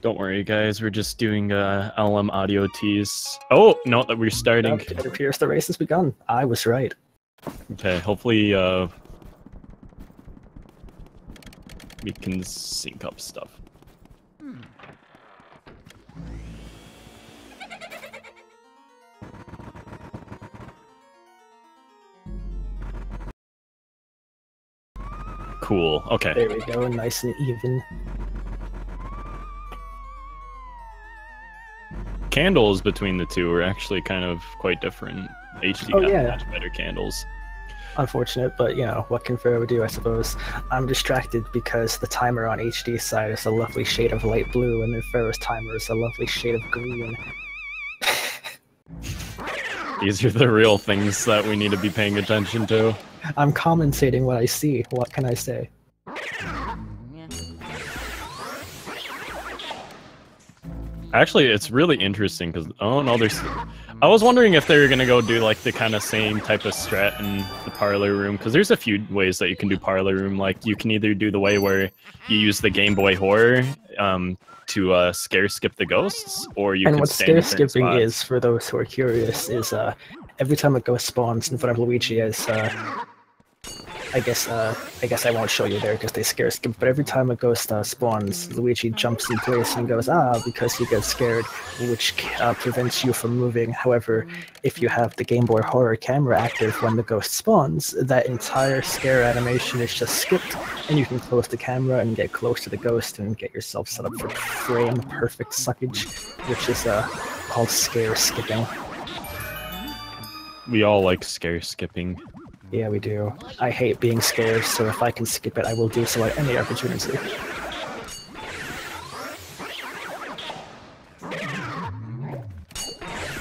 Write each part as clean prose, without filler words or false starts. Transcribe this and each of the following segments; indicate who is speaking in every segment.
Speaker 1: Don't worry, guys. We're just doing LM audio tease. Oh, no, that we're starting.
Speaker 2: It appears the race has begun. I was right.
Speaker 1: Okay, hopefully we can sync up stuff. Cool. Okay.
Speaker 2: There we go. Nice and even.
Speaker 1: Candles between the two are actually kind of quite different. HD has much better candles.
Speaker 2: Unfortunate, but you know, what can Ferro do, I suppose. I'm distracted because the timer on HD's side is a lovely shade of light blue, and then Ferro's timer is a lovely shade of green.
Speaker 1: These are the real things that we need to be paying attention to.
Speaker 2: I'm commentating what I see. What can I say?
Speaker 1: Actually, it's really interesting because I was wondering if they were gonna go do like the kind of same type of strat in the parlor room, because there's a few ways that you can do parlor room. Like you can either do the way where you use the Game Boy Horror to scare skip the ghosts, or you can
Speaker 2: what
Speaker 1: stand in
Speaker 2: scare skipping
Speaker 1: spots.
Speaker 2: is, for those who are curious, is every time a ghost spawns in front of Luigi, as I guess I won't show you there because they scare skip, but every time a ghost spawns, Luigi jumps in place and goes, because he gets scared, which prevents you from moving. However, if you have the Game Boy Horror camera active when the ghost spawns, that entire scare animation is just skipped, and you can close the camera and get close to the ghost and get yourself set up for frame-perfect suckage, which is called scare skipping.
Speaker 1: We all like scare skipping.
Speaker 2: Yeah, we do. I hate being scared, so if I can skip it, I will do so at any opportunity.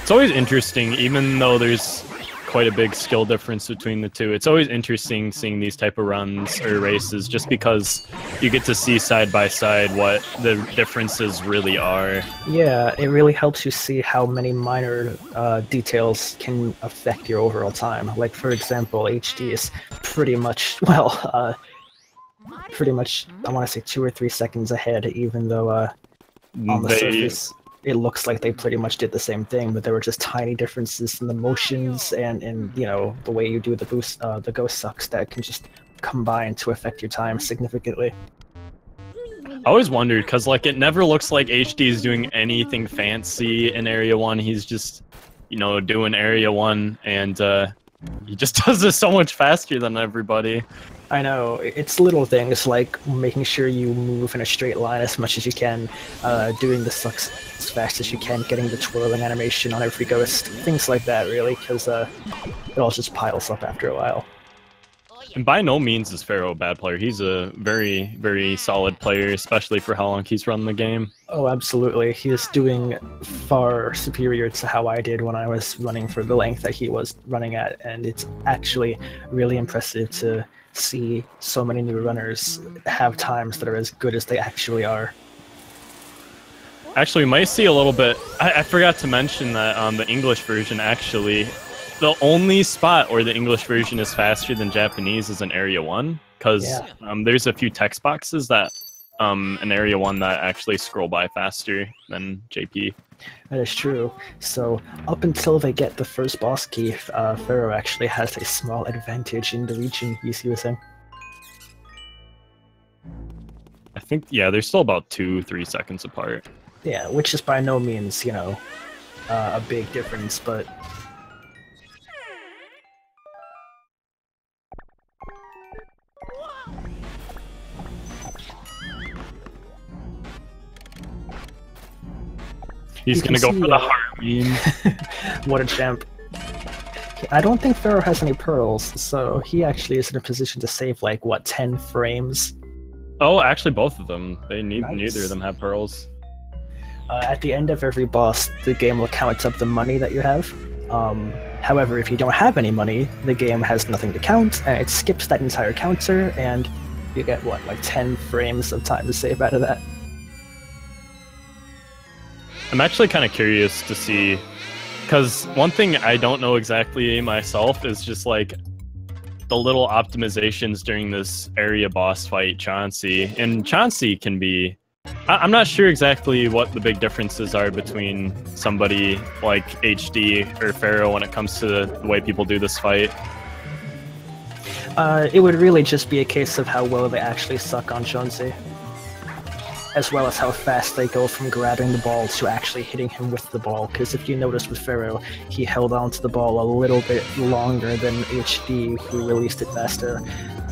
Speaker 1: It's always interesting, even though there's quite a big skill difference between the two. It's always interesting seeing these type of runs or races, just because you get to see side by side what the differences really are.
Speaker 2: Yeah, it really helps you see how many minor details can affect your overall time. Like, for example, HD is pretty much, I want to say 2 or 3 seconds ahead, even though on the surface it looks like they pretty much did the same thing, but there were just tiny differences in the motions and you know, the way you do the ghost sucks that can just combine to affect your time significantly.
Speaker 1: I always wondered, because like it never looks like HD is doing anything fancy in Area 1. He's just, you know, doing Area 1, and he just does this so much faster than everybody.
Speaker 2: I know, it's little things like making sure you move in a straight line as much as you can, doing the sucks as fast as you can, getting the twirling animation on every ghost, things like that really, because it all just piles up after a while.
Speaker 1: And by no means is Ferro a bad player. He's a very, very solid player, especially for how long he's run the game.
Speaker 2: Oh, absolutely. He is doing far superior to how I did when I was running for the length that he was running at, and it's actually really impressive to see so many new runners have times that are as good as they actually are.
Speaker 1: Actually, we might see a little bit. I forgot to mention that on the English version, actually, the only spot where the English version is faster than Japanese is in Area 1, because there's a few text boxes that in Area 1 that actually scroll by faster than JP.
Speaker 2: That is true. So up until they get the first boss key, Ferro actually has a small advantage in the region he's using.
Speaker 1: I think, yeah, they're still about 2-3 seconds apart.
Speaker 2: Yeah, which is by no means, you know, a big difference, but...
Speaker 1: He's gonna go for the heart beam.
Speaker 2: What a champ. I don't think Ferro has any pearls, so he actually is in a position to save, like, what, 10 frames?
Speaker 1: Oh, actually both of them. They need
Speaker 2: Nice.
Speaker 1: neither of them have pearls.
Speaker 2: At the end of every boss, the game will count up the money that you have. However, if you don't have any money, the game has nothing to count, and it skips that entire counter, and you get, what, like 10 frames of time to save out of that.
Speaker 1: I'm actually kind of curious to see, because one thing I don't know exactly myself is just like the little optimizations during this area boss fight, Chauncey. And Chauncey can be I'm not sure exactly what the big differences are between somebody like HD or Ferro when it comes to the way people do this fight.
Speaker 2: It would really just be a case of how well they actually suck on Chauncey, as well as how fast they go from grabbing the ball to actually hitting him with the ball. Because if you notice with Ferro, he held on to the ball a little bit longer than HD, who released it faster.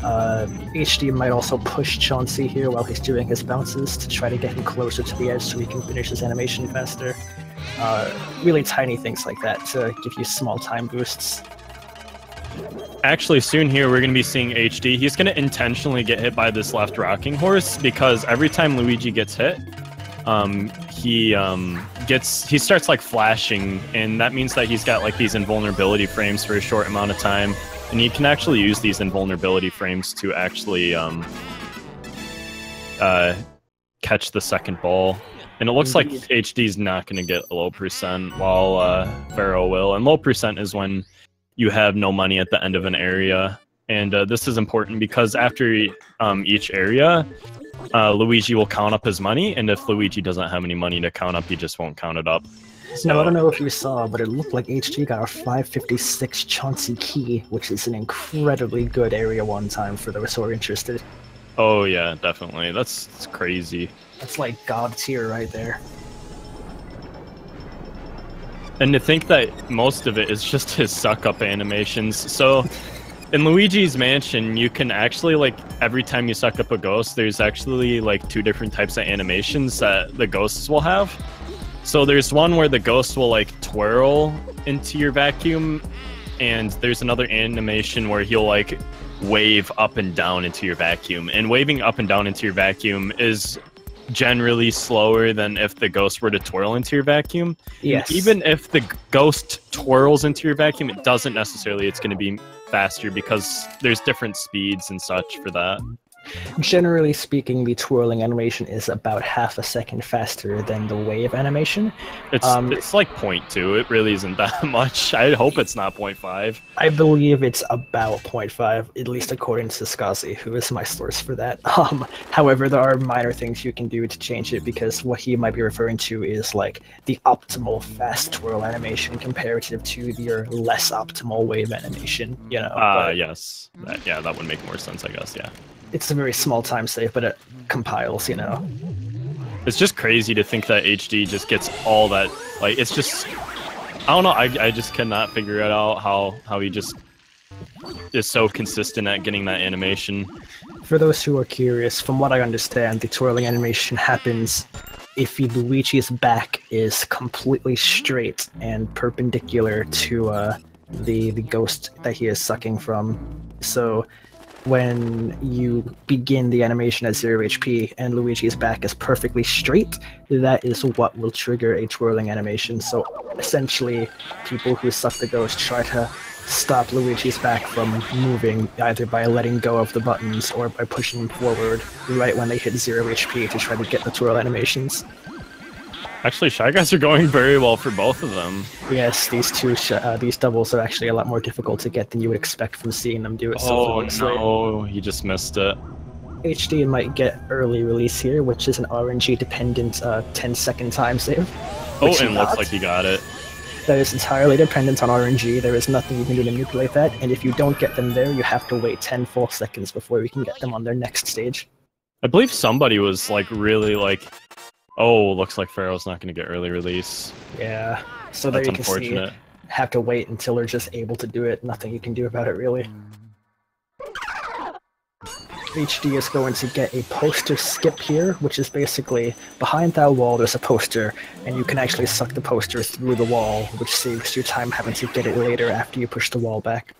Speaker 2: HD might also push Chauncey here while he's doing his bounces to try to get him closer to the edge so he can finish his animation faster. Really tiny things like that to give you small time boosts.
Speaker 1: Actually, soon here we're going to be seeing HD. He's going to intentionally get hit by this left rocking horse because every time Luigi gets hit, he starts like flashing, and that means that he's got like these invulnerability frames for a short amount of time, and you can actually use these invulnerability frames to actually catch the second ball. And it looks like HD's not going to get a low percent, while Ferro will. And low percent is when you have no money at the end of an area. And this is important because after each area, Luigi will count up his money, and if Luigi doesn't have any money to count up, he just won't count it up. So,
Speaker 2: now, I don't know if you saw, but it looked like HD got a 556 Chauncey key, which is an incredibly good Area 1 time for those who are interested.
Speaker 1: Oh yeah, definitely. That's crazy.
Speaker 2: That's like God tier right there.
Speaker 1: And to think that most of it is just his suck-up animations. So, in Luigi's Mansion, you can actually, like, every time you suck up a ghost, there's actually, like, 2 different types of animations that the ghosts will have. So there's one where the ghost will, like, twirl into your vacuum, and there's another animation where he'll, like, wave up and down into your vacuum. And waving up and down into your vacuum is generally slower than if the ghost were to twirl into your vacuum.
Speaker 2: Yes.
Speaker 1: And even if the ghost twirls into your vacuum, it doesn't necessarily, it's going to be faster because there's different speeds and such for that.
Speaker 2: Generally speaking, the twirling animation is about half a second faster than the wave animation.
Speaker 1: It's like 0.2. It really isn't that much. I hope it's not 0.5.
Speaker 2: I believe it's about 0.5, at least according to Skazi, who is my source for that. However, there are minor things you can do to change it, because what he might be referring to is like the optimal fast twirl animation comparative to your less optimal wave animation, you know.
Speaker 1: Yes. That would make more sense, I guess, yeah.
Speaker 2: It's a very small time save, but it compiles, you know.
Speaker 1: It's just crazy to think that HD just gets all that, like, it's just, I don't know, I just cannot figure it out how he just is so consistent at getting that animation.
Speaker 2: For those who are curious, from what I understand, the twirling animation happens if Luigi's back is completely straight and perpendicular to the ghost that he is sucking from. So when you begin the animation at 0 HP and Luigi's back is perfectly straight, that is what will trigger a twirling animation. So essentially, people who suck the ghost try to stop Luigi's back from moving, either by letting go of the buttons or by pushing him forward right when they hit 0 HP to try to get the twirl animations.
Speaker 1: Actually, Shy Guys are going very well for both of them.
Speaker 2: Yes, these doubles are actually a lot more difficult to get than you would expect from seeing them do it so flawlessly.
Speaker 1: Oh no, he just missed it.
Speaker 2: HD might get early release here, which is an RNG-dependent 10-second time save.
Speaker 1: Oh, and looks like he got it.
Speaker 2: That is entirely dependent on RNG. There is nothing you can do to manipulate that, and if you don't get them there, you have to wait 10 full seconds before you can get them on their next stage.
Speaker 1: I believe somebody was like really like, oh, looks like Ferro's not going to get early release.
Speaker 2: Yeah, so
Speaker 1: that's
Speaker 2: there you can
Speaker 1: unfortunate.
Speaker 2: see, have to wait until they're just able to do it. Nothing you can do about it, really. HD is going to get a poster skip here, which is basically behind that wall there's a poster, and you can actually suck the poster through the wall, which saves your time having to get it later after you push the wall back.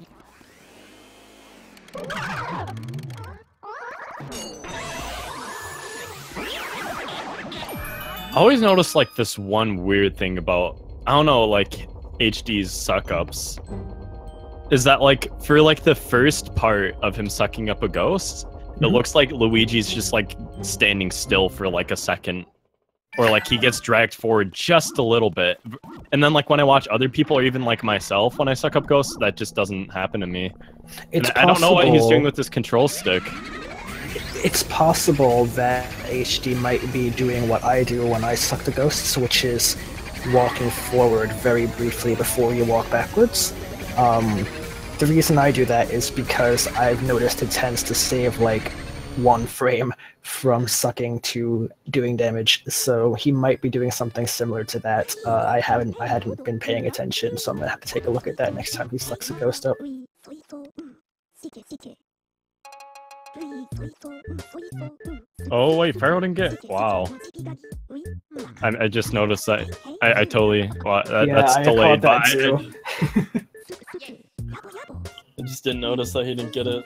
Speaker 1: I always notice like this one weird thing about, I don't know, like HD's suck-ups, is that like for like the first part of him sucking up a ghost, it looks like Luigi's just like standing still for like a second, or like he gets dragged forward just a little bit. And then like when I watch other people, or even like myself when I suck up ghosts, that just doesn't happen to me.
Speaker 2: It's
Speaker 1: I don't know what he's doing with this control stick.
Speaker 2: it's possible that HD might be doing what I do when I suck the ghosts, which is walking forward very briefly before you walk backwards. The reason I do that is because I've noticed it tends to save like 1 frame from sucking to doing damage, so he might be doing something similar to that. I hadn't been paying attention, so I'm gonna have to take a look at that next time he sucks a ghost up.
Speaker 1: Oh wait, Ferro didn't get. Wow. I just noticed that. I totally. Well, that's delayed.
Speaker 2: That too.
Speaker 1: I just didn't notice that he didn't get it.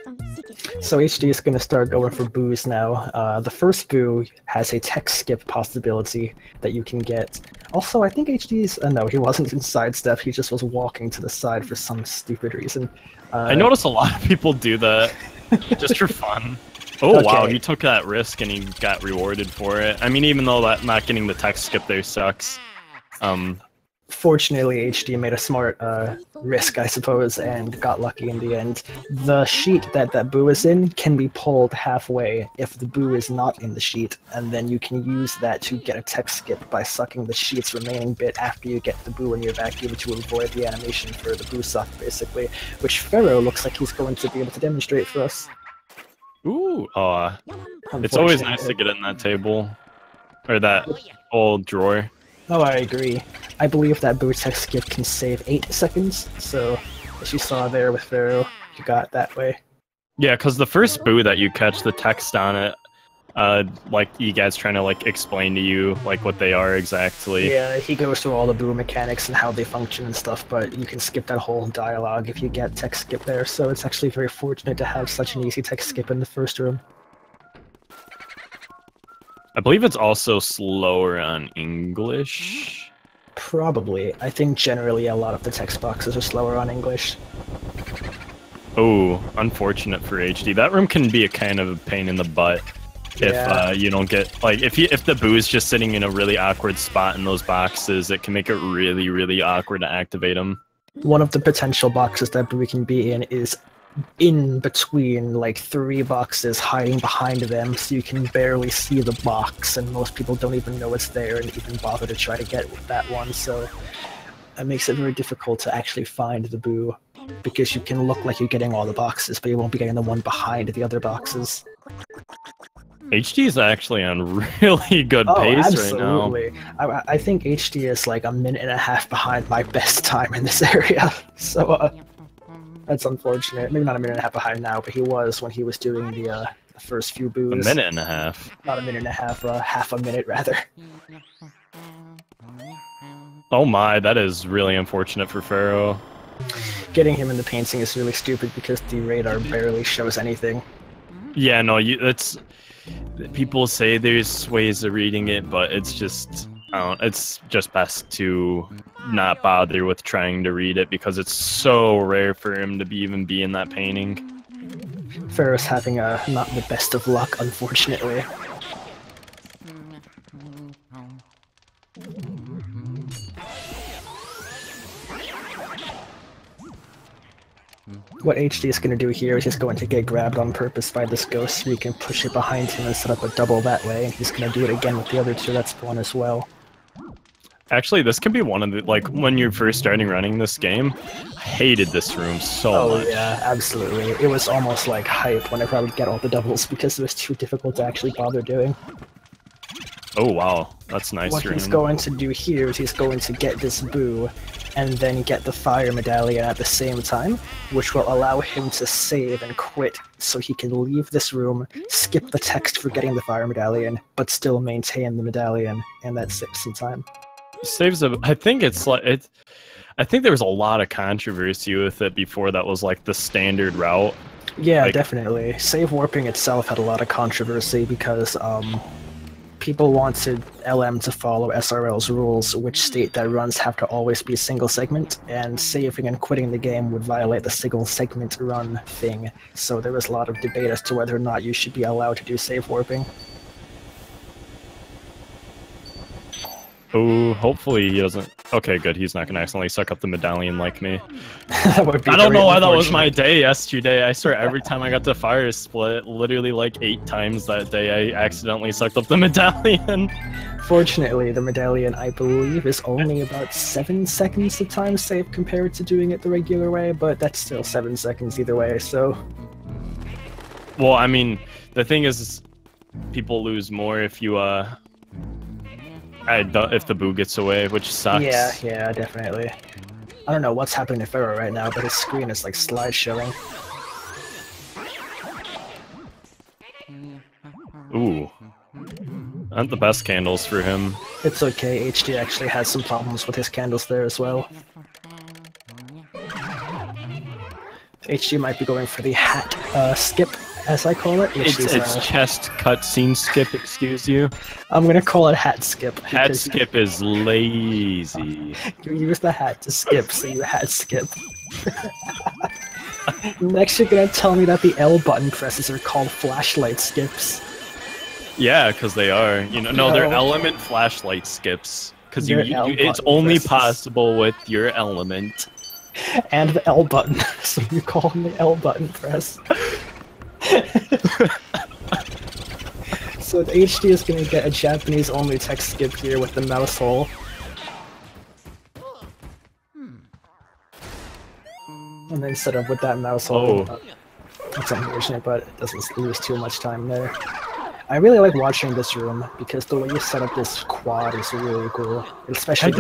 Speaker 2: So HD is going to start going for boos now. The first boo has a text skip possibility that you can get. Also, I think HD's... no, he wasn't in sidestep, he just was walking to the side for some stupid reason.
Speaker 1: I noticed a lot of people do that, just for fun. Oh okay. Wow, he took that risk and he got rewarded for it. I mean, even though that not getting the text skip there sucks.
Speaker 2: Fortunately, HD made a smart risk, I suppose, and got lucky in the end. The sheet that boo is in can be pulled halfway if the boo is not in the sheet, and then you can use that to get a text skip by sucking the sheet's remaining bit after you get the boo in your vacuum to avoid the animation for the boo suck, basically, which Ferro looks like he's going to be able to demonstrate for us.
Speaker 1: Ooh, it's always nice to get in that table, or that old drawer.
Speaker 2: Oh, I agree. I believe that boo text skip can save 8 seconds, so as you saw there with Ferro, you got that way.
Speaker 1: Yeah, because the first boo that you catch, the text on it, like you guys trying to like explain to you like what they are exactly.
Speaker 2: Yeah, he goes through all the boo mechanics and how they function and stuff, but you can skip that whole dialogue if you get text skip there, so it's actually very fortunate to have such an easy text skip in the first room.
Speaker 1: I believe it's also slower on English.
Speaker 2: Probably. I think generally a lot of the text boxes are slower on English.
Speaker 1: Oh, unfortunate for HD. That room can be a kind of a pain in the butt if you don't get like if the boo is just sitting in a really awkward spot in those boxes. It can make it really, really awkward to activate them.
Speaker 2: One of the potential boxes that boo can be in is in between like 3 boxes, hiding behind them, so you can barely see the box, and most people don't even know it's there and even bother to try to get that one, so it makes it very difficult to actually find the boo, because you can look like you're getting all the boxes, but you won't be getting the one behind the other boxes.
Speaker 1: HD is actually on really good pace
Speaker 2: absolutely.
Speaker 1: right now.
Speaker 2: I think HD is like 1.5 minutes behind my best time in this area, so that's unfortunate. Maybe not 1.5 minutes behind now, but he was when he was doing the first few boos.
Speaker 1: 1.5 minutes.
Speaker 2: Not 1.5 minutes, half a minute rather.
Speaker 1: Oh my, that is really unfortunate for Ferro.
Speaker 2: Getting him in the painting is really stupid because the radar barely shows anything.
Speaker 1: Yeah, no, it's people say there's ways of reading it, but it's just it's just best to not bother with trying to read it because it's so rare for him to even be in that painting.
Speaker 2: Ferro's having not the best of luck, unfortunately. What HD is going to do here is he's going to get grabbed on purpose by this ghost so you can push it behind him and set up a double that way, and he's going to do it again with the other 2 that spawn as well.
Speaker 1: Actually, this can be one of the, like, when you're first starting running this game, I hated this room so much.
Speaker 2: Oh yeah, absolutely. It was almost like hype whenever I would get all the doubles because it was too difficult to actually bother doing.
Speaker 1: Oh wow, that's nice.
Speaker 2: What he's going to do here is he's going to get this boo and then get the fire medallion at the same time, which will allow him to save and quit so he can leave this room, skip the text for getting the fire medallion, but still maintain the medallion, and that saves some time.
Speaker 1: Saves a, I think it's like it. I think there was a lot of controversy with it before that was like the standard route.
Speaker 2: Yeah, like, definitely. Save warping itself had a lot of controversy because people wanted LM to follow SRL's rules, which state that runs have to always be single segment, and saving and quitting the game would violate the single segment run thing. So there was a lot of debate as to whether or not you should be allowed to do save warping.
Speaker 1: Oh, hopefully he doesn't. Okay, good. He's not gonna accidentally suck up the medallion like me.
Speaker 2: That would be
Speaker 1: I don't know why that was
Speaker 2: unfortunate.
Speaker 1: my day yesterday. I swear every time I got to fire split, literally like 8 times that day, I accidentally sucked up the medallion.
Speaker 2: Fortunately, the medallion, I believe, is only about 7 seconds of time save compared to doing it the regular way, but that's still 7 seconds either way, so...
Speaker 1: Well, I mean, the thing is, people lose more if you, if the boo gets away, which sucks.
Speaker 2: Yeah, definitely. I don't know what's happening to Ferro right now, but his screen is like slideshowing.
Speaker 1: Ooh. Not the best candles for him.
Speaker 2: It's okay, HD actually has some problems with his candles there as well. HD might be going for the hat skip, as I call it. Which
Speaker 1: It's chest cutscene skip, excuse you.
Speaker 2: I'm gonna call it hat skip.
Speaker 1: Hat skip is lazy.
Speaker 2: You use the hat to skip, so you hat skip. Next you're gonna tell me that the L button presses are called flashlight skips.
Speaker 1: Yeah, because they are. You know, no, they're
Speaker 2: No.
Speaker 1: element flashlight skips. Because
Speaker 2: They're
Speaker 1: you
Speaker 2: L
Speaker 1: it's
Speaker 2: button
Speaker 1: only
Speaker 2: presses.
Speaker 1: possible with your element.
Speaker 2: And the L button, so you call them the L button press. So the HD is gonna get a Japanese only text skip here with the mouse hole. And then set up with that mouse hole.
Speaker 1: Oh.
Speaker 2: That's unfortunate, but it doesn't lose too much time there. I really like watching this room because the way you set up this quad is really cool. Especially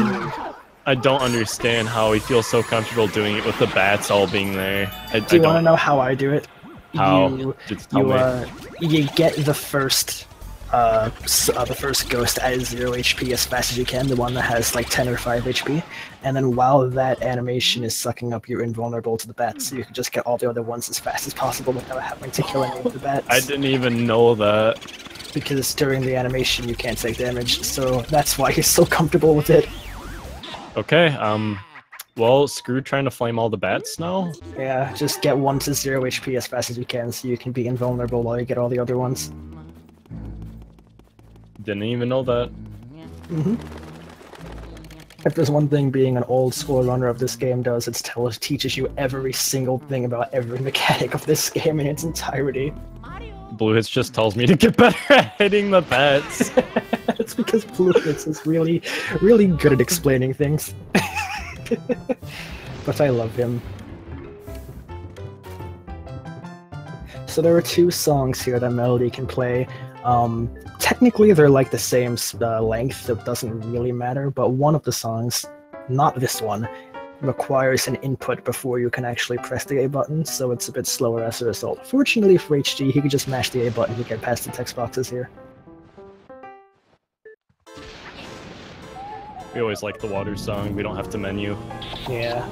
Speaker 1: I don't understand how he feels so comfortable doing it with the bats all being there.
Speaker 2: Do you want to know how I do it?
Speaker 1: How?
Speaker 2: You,
Speaker 1: Just tell me.
Speaker 2: you get the first ghost at 0 HP as fast as you can, the one that has like 10 or 5 HP, and then while that animation is sucking up, you're invulnerable to the bats, so you can just get all the other ones as fast as possible without having to kill any of the bats.
Speaker 1: I didn't even know that.
Speaker 2: Because during the animation you can't take damage, so that's why he's so comfortable with it.
Speaker 1: Okay, well, screw trying to flame all the bats now.
Speaker 2: Yeah, just get 1 to 0 HP as fast as you can so you can be invulnerable while you get all the other ones.
Speaker 1: Didn't even know that.
Speaker 2: If there's one thing being an old school runner of this game does, it teaches you every single thing about every mechanic of this game in its entirety.
Speaker 1: Blue Hits just tells me to get better at hitting the bats.
Speaker 2: It's because Blue Hits is really, really good at explaining things. But I love him. So there are 2 songs here that Melody can play. Technically they're like the same length, it doesn't really matter, but one of the songs, not this one, requires an input before you can actually press the A button, so it's a bit slower as a result. Fortunately for HG, he can just mash the A button to get past the text boxes here.
Speaker 1: We always like the water song, we don't have to menu.
Speaker 2: Yeah.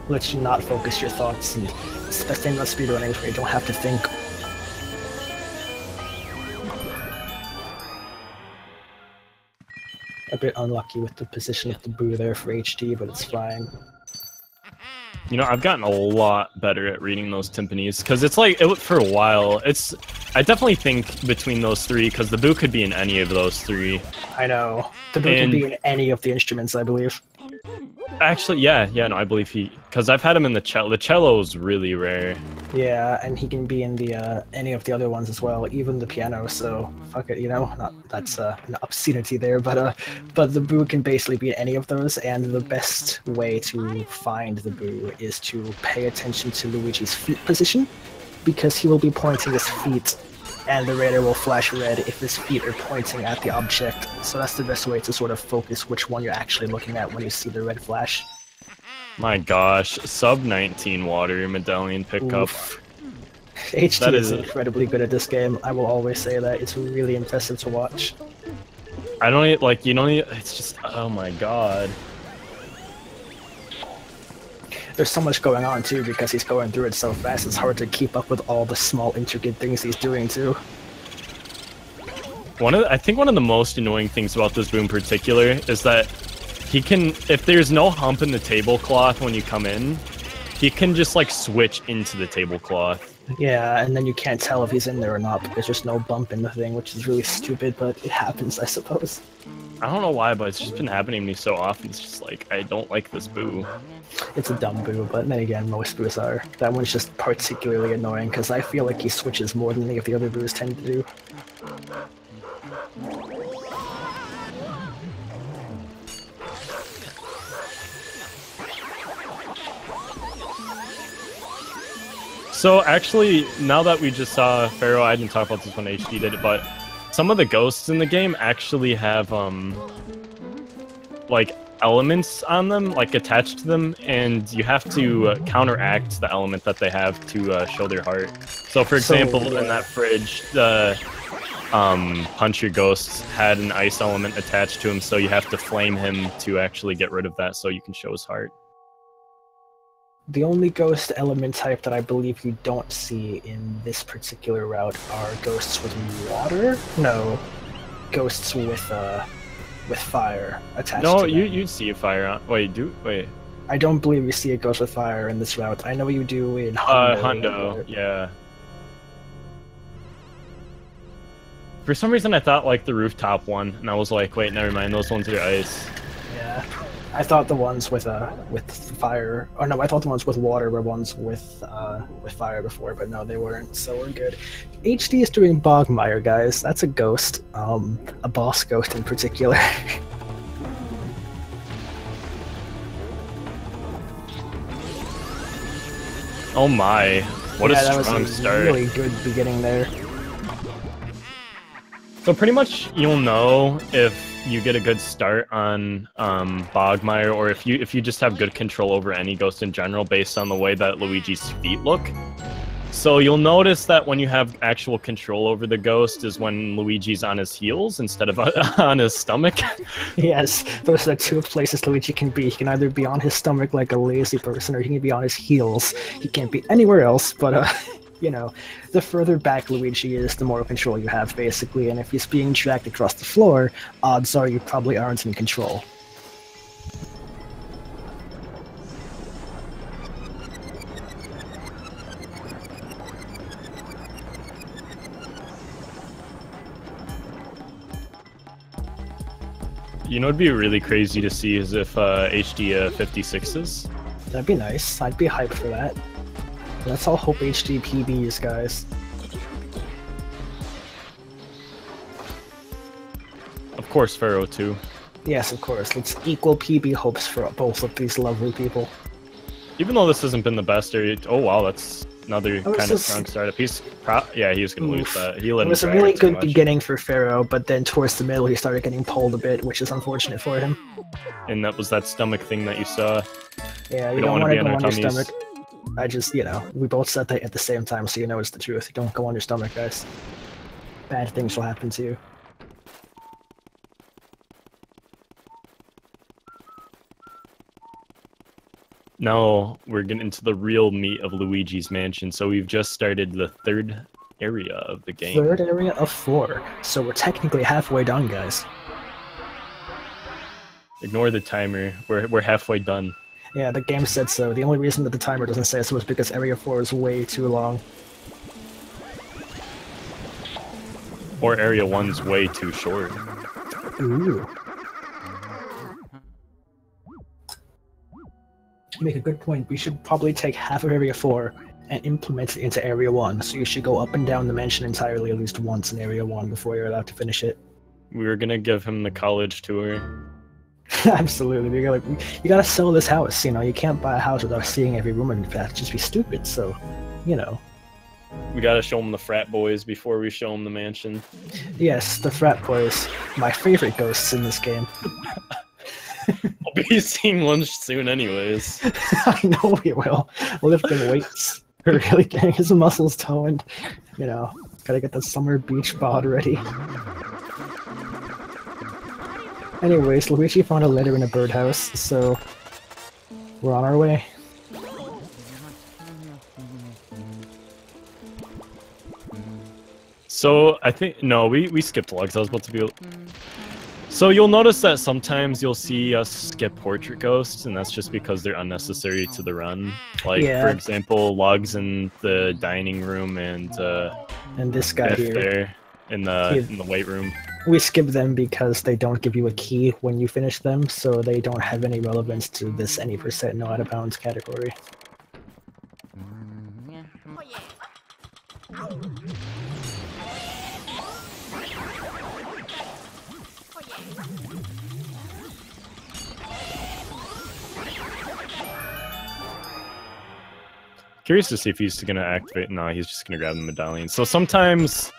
Speaker 2: Lets you not focus your thoughts, and it's the best thing about speedrunning where you don't have to think. A bit unlucky with the position of the boo there for HD, but it's fine.
Speaker 1: You know, I've gotten a lot better at reading those timpanis, because it's like, for a while, I definitely think between those 3, because the boo could be in any of those 3.
Speaker 2: I know. The boo can be in any of the instruments, I believe.
Speaker 1: Actually, yeah, no, I believe because I've had him in the cello. The cello is really rare.
Speaker 2: Yeah, and he can be in the any of the other ones as well, even the piano, so fuck it, you know? That's an obscenity there, but the boo can basically be in any of those, and the best way to find the boo is to pay attention to Luigi's feet position, because he will be pointing his feet, and the radar will flash red if his feet are pointing at the object, so that's the best way to sort of focus which one you're actually looking at when you see the red flash.
Speaker 1: My gosh, sub 19 water medallion pickup.
Speaker 2: Oof. HD is incredibly good at this game. I will always say that. It's really impressive to watch.
Speaker 1: I don't like, you know, it's just, oh my god.
Speaker 2: There's so much going on too because he's going through it so fast. It's hard to keep up with all the small intricate things he's doing too.
Speaker 1: I think one of the most annoying things about this boom in particular is that he can, if there's no hump in the tablecloth when you come in, he can just like switch into the tablecloth.
Speaker 2: Yeah, and then you can't tell if he's in there or not because there's no bump in the thing, which is really stupid, but it happens, I suppose.
Speaker 1: I don't know why, but it's just been happening to me so often. It's just like, I don't like this boo.
Speaker 2: It's a dumb boo, but then again, most boos are. That one's just particularly annoying because I feel like he switches more than any of the other boos tend to do.
Speaker 1: So actually, now that we just saw Ferro, I didn't talk about this when HD did it, but some of the ghosts in the game actually have, like, elements on them, like, attached to them, and you have to counteract the element that they have to show their heart. So, for example, in that fridge, the Puncher Ghost had an ice element attached to him, so you have to flame him to actually get rid of that so you can show his heart.
Speaker 2: The only ghost element type that I believe you don't see in this particular route are ghosts with water? No, ghosts with fire attached to them.
Speaker 1: No, you'd see a fire on... Wait.
Speaker 2: I don't believe you see a ghost with fire in this route. I know you do in
Speaker 1: Hundo, yeah. For some reason I thought, like, the rooftop one, and I was like, wait, never mind, those ones are ice.
Speaker 2: Yeah. I thought the ones with fire, or no, I thought the ones with water were ones with fire before, but no, they weren't. So we're good. HD is doing Bogmire, guys. That's a ghost, a boss ghost in particular.
Speaker 1: Oh my! What a strong start!
Speaker 2: Really good beginning there.
Speaker 1: So pretty much you'll know if you get a good start on Bogmire, or if you just have good control over any ghost in general based on the way that Luigi's feet look. So you'll notice that when you have actual control over the ghost is when Luigi's on his heels instead of on his stomach.
Speaker 2: Yes, those are the two places Luigi can be. He can either be on his stomach like a lazy person, or he can be on his heels. He can't be anywhere else, but you know, the further back Luigi is, the more control you have, basically, and if he's being dragged across the floor, odds are you probably aren't in control.
Speaker 1: You know, it'd be really crazy to see is if HD 56s.
Speaker 2: That'd be nice. I'd be hyped for that. Let's all hope HD PBs, guys.
Speaker 1: Of course, Ferro too.
Speaker 2: Yes, of course. Let's equal PB hopes for both of these lovely people.
Speaker 1: Even though this hasn't been the best area, oh wow, that's another kind of strong startup. He's yeah, he's gonna lose that. He let
Speaker 2: it was a really good beginning for Ferro, but then towards the middle he started getting pulled a bit, which is unfortunate for him.
Speaker 1: And that was that stomach thing that you saw.
Speaker 2: Yeah, you don't want to go on your stomach. I just, you know, we both said that at the same time, so you know it's the truth. Don't go on your stomach, guys. Bad things will happen to you.
Speaker 1: Now we're getting into the real meat of Luigi's Mansion, so we've just started the third area of the game.
Speaker 2: Third area of 4, so we're technically halfway done, guys.
Speaker 1: Ignore the timer, we're halfway done.
Speaker 2: Yeah, the game said so. The only reason that the timer doesn't say so is because Area 4 is way too long.
Speaker 1: Or Area 1's way too short.
Speaker 2: Ooh. You make a good point. We should probably take half of Area 4 and implement it into Area 1, so you should go up and down the mansion entirely at least once in Area 1 before you're allowed to finish it.
Speaker 1: We were gonna give him the college tour.
Speaker 2: Absolutely. You gotta sell this house, you know, you can't buy a house without seeing every room, and that'd just be stupid, so, you know.
Speaker 1: We gotta show him the frat boys before we show him the mansion.
Speaker 2: Yes, the frat boys. My favorite ghosts in this game.
Speaker 1: I'll be seeing lunch soon anyways.
Speaker 2: I know we will. Lifting weights. Really getting his muscles toned. You know, gotta get the summer beach bod ready. Anyways, Luigi found a letter in a birdhouse, so we're on our way. So
Speaker 1: I think no, we skipped logs. I was about to be. So you'll notice that sometimes you'll see us skip portrait ghosts, and that's just because they're unnecessary to the run. Like, for example, logs in the dining room and
Speaker 2: this guy here
Speaker 1: there in the weight room.
Speaker 2: We skip them because they don't give you a key when you finish them, so they don't have any relevance to this any percent no out of bounds category.
Speaker 1: Curious to see if he's gonna activate. No, he's just gonna grab the medallion. So sometimes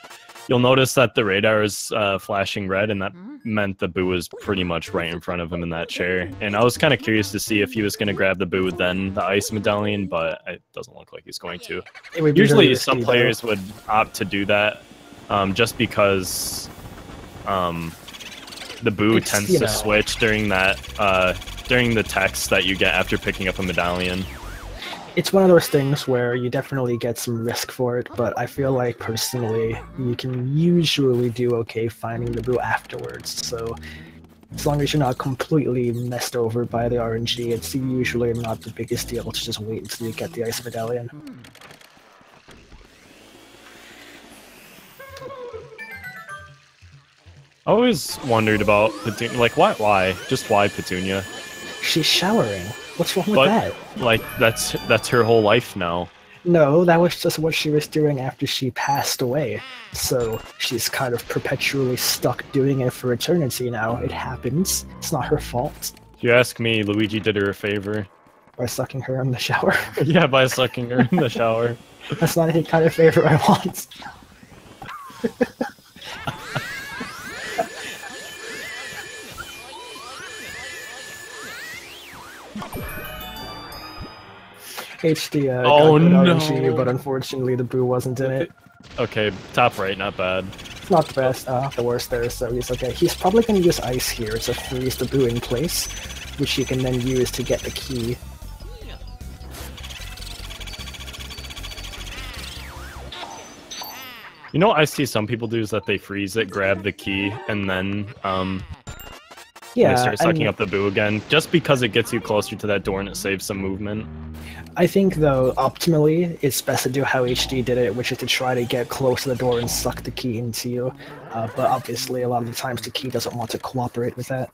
Speaker 1: you'll notice that the radar is flashing red, and that meant the boo was pretty much right in front of him in that chair. And I was kind of curious to see if he was gonna grab the boo then the ice medallion, but it doesn't look like he's going to. Usually some players would opt to do that just because the boo tends to switch during that during the text that you get after picking up a medallion.
Speaker 2: It's one of those things where you definitely get some risk for it, but I feel like personally you can usually do okay finding the boo afterwards. So as long as you're not completely messed over by the RNG, it's usually not the biggest deal to just wait until you get the ice medallion.
Speaker 1: I always wondered about Petunia, like why? Just why Petunia?
Speaker 2: She's showering. What's wrong with that?
Speaker 1: Like, that's her whole life now.
Speaker 2: No, that was just what she was doing after she passed away. So she's kind of perpetually stuck doing it for eternity now. It happens. It's not her fault.
Speaker 1: If you ask me, Luigi did her a favor.
Speaker 2: By sucking her in the shower?
Speaker 1: Yeah, by sucking her in the shower.
Speaker 2: That's not any kind of favor I want. HD
Speaker 1: oh no!
Speaker 2: RNG, but unfortunately the boo wasn't in it.
Speaker 1: Okay, top right, not bad.
Speaker 2: It's not the best, not the worst there, so he's okay. He's probably going to use ice here to freeze the boo in place, which he can then use to get the key.
Speaker 1: You know what I see some people do is that they freeze it, grab the key, and then they start sucking up the boo again, just because it gets you closer to that door and it saves some movement.
Speaker 2: I think, though, optimally, it's best to do how HD did it, which is to try to get close to the door and suck the key into you. But obviously, a lot of the times the key doesn't want to cooperate with that.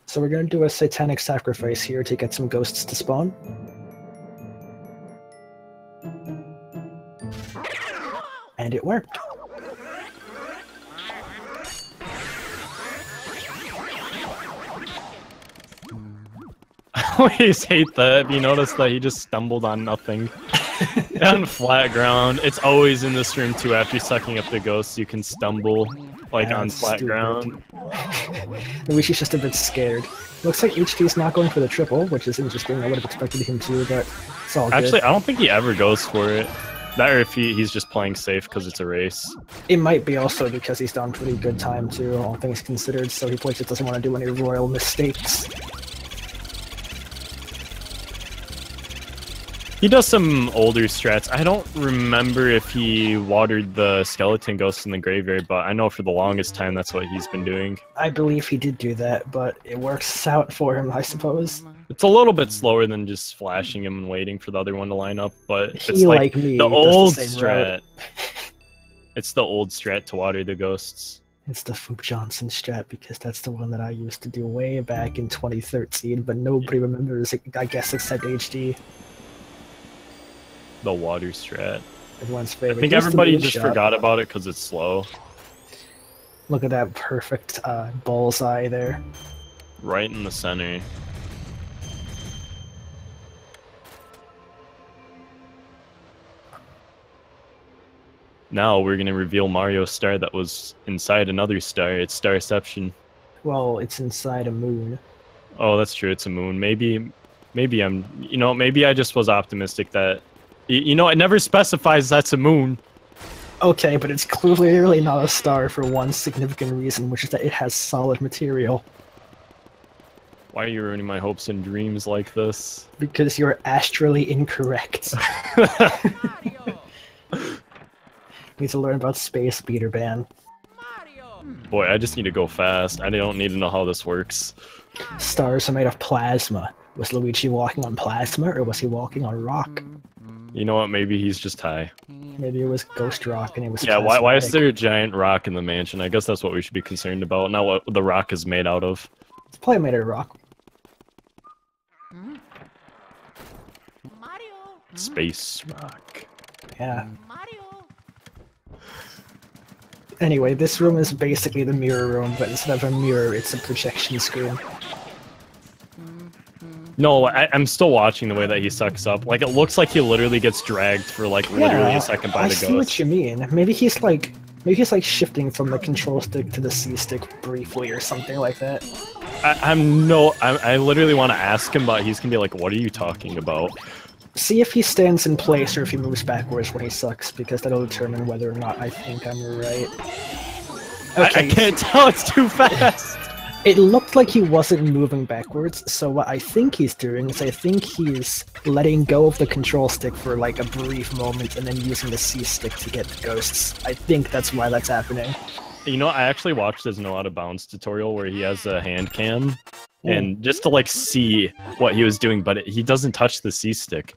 Speaker 2: So we're going to do a satanic sacrifice here to get some ghosts to spawn. And it worked.
Speaker 1: I always hate that. You notice that he just stumbled on nothing. On flat ground. It's always in this room too. After sucking up the ghosts, you can stumble like on flat ground.
Speaker 2: Luigi's just a bit scared. Looks like HD's not going for the triple, which is interesting. I would have expected him to, but it's all good.
Speaker 1: Actually, I don't think he ever goes for it. That or if he's just playing safe because it's a race.
Speaker 2: It might be also because he's done pretty good time too, all things considered, so he just doesn't want to do any royal mistakes.
Speaker 1: He does some older strats. I don't remember if he watered the skeleton ghosts in the graveyard, but I know for the longest time that's what he's been doing.
Speaker 2: I believe he did do that, but it works out for him, I suppose.
Speaker 1: It's a little bit slower than just flashing him and waiting for the other one to line up, but it's
Speaker 2: like
Speaker 1: the old strat. It's the old strat to water the ghosts.
Speaker 2: It's the Foop Johnson strat, because that's the one that I used to do way back in 2013, but nobody remembers it, I guess, except HD.
Speaker 1: The water strat.
Speaker 2: Everyone's favorite.
Speaker 1: I think everybody just forgot about it because it's slow.
Speaker 2: Look at that perfect bullseye there.
Speaker 1: Right in the center. Now we're going to reveal Mario's star that was inside another star. It's Starception.
Speaker 2: Well, it's inside a moon.
Speaker 1: Oh, that's true. It's a moon. Maybe I'm... You know, maybe I just was optimistic that... You know, it never specifies that's a moon.
Speaker 2: Okay, but it's clearly not a star for one significant reason, which is that it has solid material.
Speaker 1: Why are you ruining my hopes and dreams like this?
Speaker 2: Because you're astrally incorrect. Need to learn about space, Peter Ban.
Speaker 1: Boy, I just need to go fast. I don't need to know how this works.
Speaker 2: Stars are made of plasma. Was Luigi walking on plasma, or was he walking on rock?
Speaker 1: You know what? Maybe he's just high.
Speaker 2: Maybe it was ghost rock and it was.
Speaker 1: Yeah, why is
Speaker 2: plasmatic.
Speaker 1: there a giant rock in the mansion? I guess that's what we should be concerned about, not what the rock is made out of.
Speaker 2: It's probably made of rock.
Speaker 1: Space rock.
Speaker 2: Yeah. Anyway, this room is basically the mirror room, but instead of a mirror, it's a projection screen.
Speaker 1: No, I'm still watching the way that he sucks up. Like, it looks like he literally gets dragged for, like, literally a second by the ghost.
Speaker 2: I see what you mean. Maybe he's like shifting from the control stick to the C stick briefly or something like that.
Speaker 1: I literally want to ask him, but he's gonna be like, what are you talking about?
Speaker 2: See if he stands in place or if he moves backwards when he sucks, because that'll determine whether or not I think I'm right.
Speaker 1: Okay. I can't tell, it's too fast!
Speaker 2: It looked like he wasn't moving backwards, so what I think he's doing is I think he's letting go of the control stick for like a brief moment and then using the C stick to get the ghosts. I think that's why that's happening.
Speaker 1: You know, I actually watched his No Out of Bounds tutorial where he has a hand cam, and just to like see what he was doing, but he doesn't touch the C stick.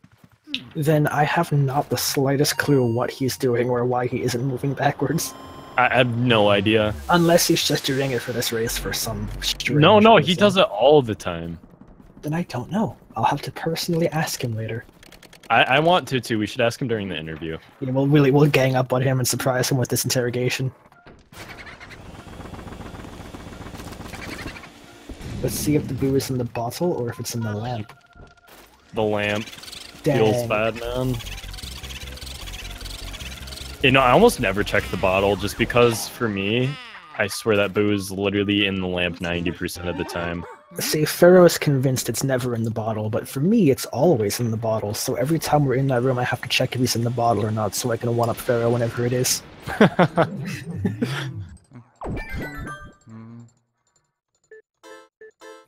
Speaker 2: Then I have not the slightest clue what he's doing or why he isn't moving backwards.
Speaker 1: I have no idea.
Speaker 2: Unless he's just doing it for this race for some strange
Speaker 1: No,
Speaker 2: reason.
Speaker 1: he does it all the time.
Speaker 2: Then I don't know. I'll have to personally ask him later.
Speaker 1: I want to too. We should ask him during the interview.
Speaker 2: Yeah, we'll gang up on him and surprise him with this interrogation. Let's see if the boo is in the bottle or if it's in the lamp.
Speaker 1: The lamp.
Speaker 2: Dang.
Speaker 1: Feels bad, man. You know, I almost never check the bottle just because, for me, I swear that boo is literally in the lamp 90% of the time.
Speaker 2: See, Ferro is convinced it's never in the bottle, but for me, it's always in the bottle, so every time we're in that room, I have to check if he's in the bottle or not, so I can one-up Ferro whenever it is.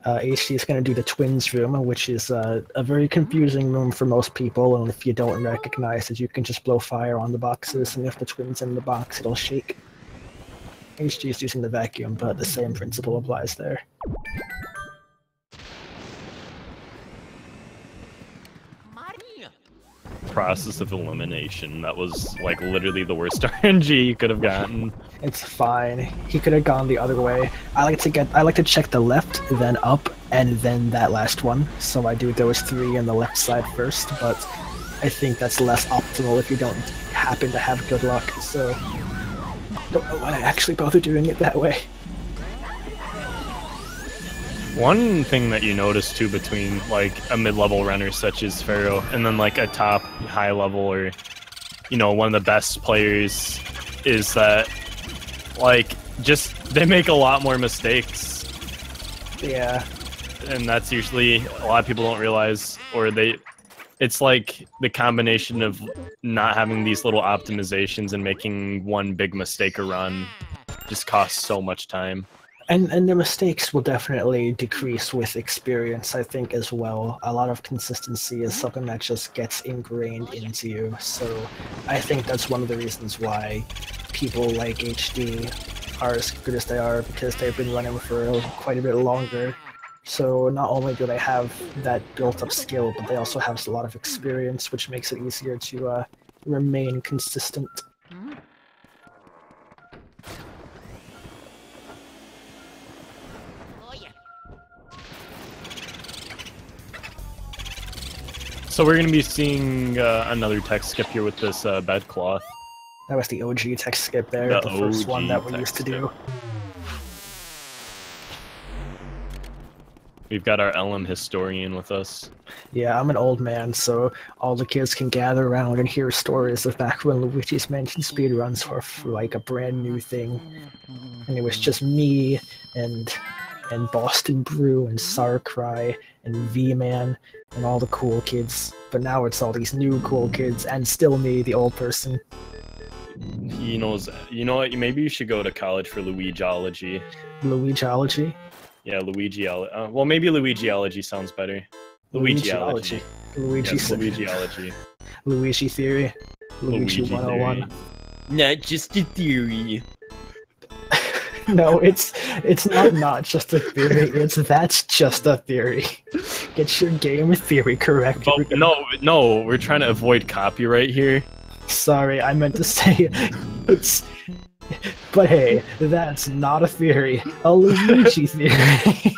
Speaker 2: HD is going to do the twins room, which is a very confusing room for most people, and if you don't recognize it, you can just blow fire on the boxes, and if the twin's in the box, it'll shake. HD is using the vacuum, but the same principle applies there.
Speaker 1: Process of elimination. That was like literally the worst RNG you could have gotten.
Speaker 2: It's fine. He could have gone the other way. I like to check the left, then up, and then that last one. So I do those three on the left side first, but I think that's less optimal if you don't happen to have good luck. So don't know why I actually bother doing it that way.
Speaker 1: One thing that you notice too between like a mid-level runner such as Ferro and then like a top high level or, you know, one of the best players is that like just they make a lot more mistakes.
Speaker 2: Yeah.
Speaker 1: And that's usually a lot of people don't realize, or it's like the combination of not having these little optimizations and making one big mistake a run just costs so much time.
Speaker 2: And the mistakes will definitely decrease with experience, I think, as well. A lot of consistency is something that just gets ingrained into you. So I think that's one of the reasons why people like HD are as good as they are, because they've been running for quite a bit longer. So not only do they have that built-up skill, but they also have a lot of experience, which makes it easier to remain consistent.
Speaker 1: So we're going to be seeing another tech skip here with this bed cloth.
Speaker 2: That was the OG tech skip there, the first one that we used to do.
Speaker 1: We've got our LM historian with us.
Speaker 2: Yeah, I'm an old man, so all the kids can gather around and hear stories of back when Luigi's Mansion speedruns were like a brand new thing. And it was just me and Boston Brew and Sarcry and V-Man and all the cool kids. But now it's all these new cool kids and still me, the old person.
Speaker 1: He knows. You know what? Maybe you should go to college for Luigiology.
Speaker 2: Luigiology?
Speaker 1: Yeah, Luigiology. Well, maybe Luigiology sounds better. Luigiology.
Speaker 2: Luigi.
Speaker 1: Yes, Luigiology.
Speaker 2: Luigi theory. Luigi 101.
Speaker 1: Not just a theory.
Speaker 2: No, it's not just a theory. That's just a theory. Get your game theory correct.
Speaker 1: Oh, no, we're trying to avoid copyright here.
Speaker 2: Sorry, I meant to say it's. But hey, that's not a theory. A Luigi theory.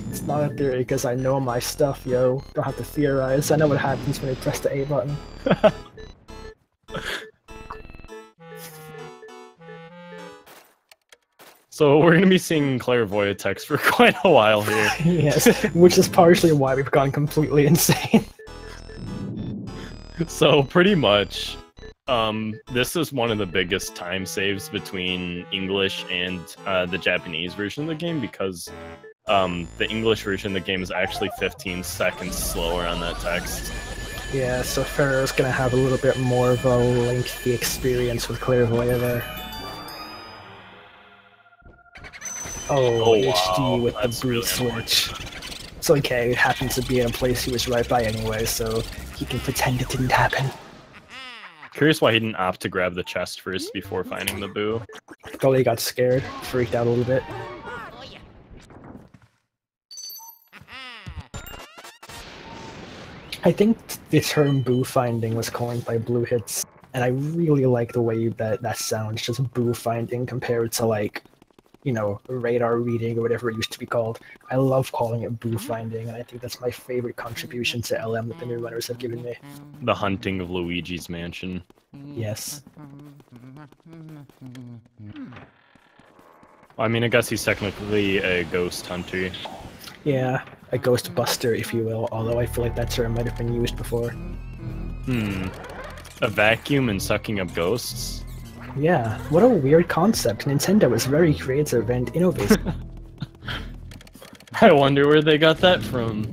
Speaker 2: It's not a theory because I know my stuff, yo. Don't have to theorize. I know what happens when you press the A button.
Speaker 1: So we're gonna be seeing clairvoyant text for quite a while here.
Speaker 2: Yes, which is partially why we've gone completely insane.
Speaker 1: So pretty much, this is one of the biggest time saves between English and the Japanese version of the game because the English version of the game is actually 15 seconds slower on that text.
Speaker 2: Yeah, so Ferro's gonna have a little bit more of a lengthy experience with clairvoyant there. Oh, HD
Speaker 1: wow,
Speaker 2: with the blue
Speaker 1: really
Speaker 2: switch. It's okay, it happened to be in a place he was right by anyway, so he can pretend it didn't happen.
Speaker 1: Curious why he didn't opt to grab the chest first before finding the boo.
Speaker 2: Probably got scared, freaked out a little bit. I think the term boo finding was coined by Blue Hits, and I really like the way that sounds, just boo finding compared to like, you know, radar reading or whatever it used to be called. I love calling it boo finding, and I think that's my favorite contribution to LM that the new runners have given me.
Speaker 1: The hunting of Luigi's mansion.
Speaker 2: Yes.
Speaker 1: I mean, I guess he's technically a ghost hunter.
Speaker 2: Yeah, a ghost buster, if you will, although I feel like that term might have been used before.
Speaker 1: A vacuum and sucking up ghosts?
Speaker 2: Yeah, what a weird concept. Nintendo is very creative and innovative.
Speaker 1: I wonder where they got that from.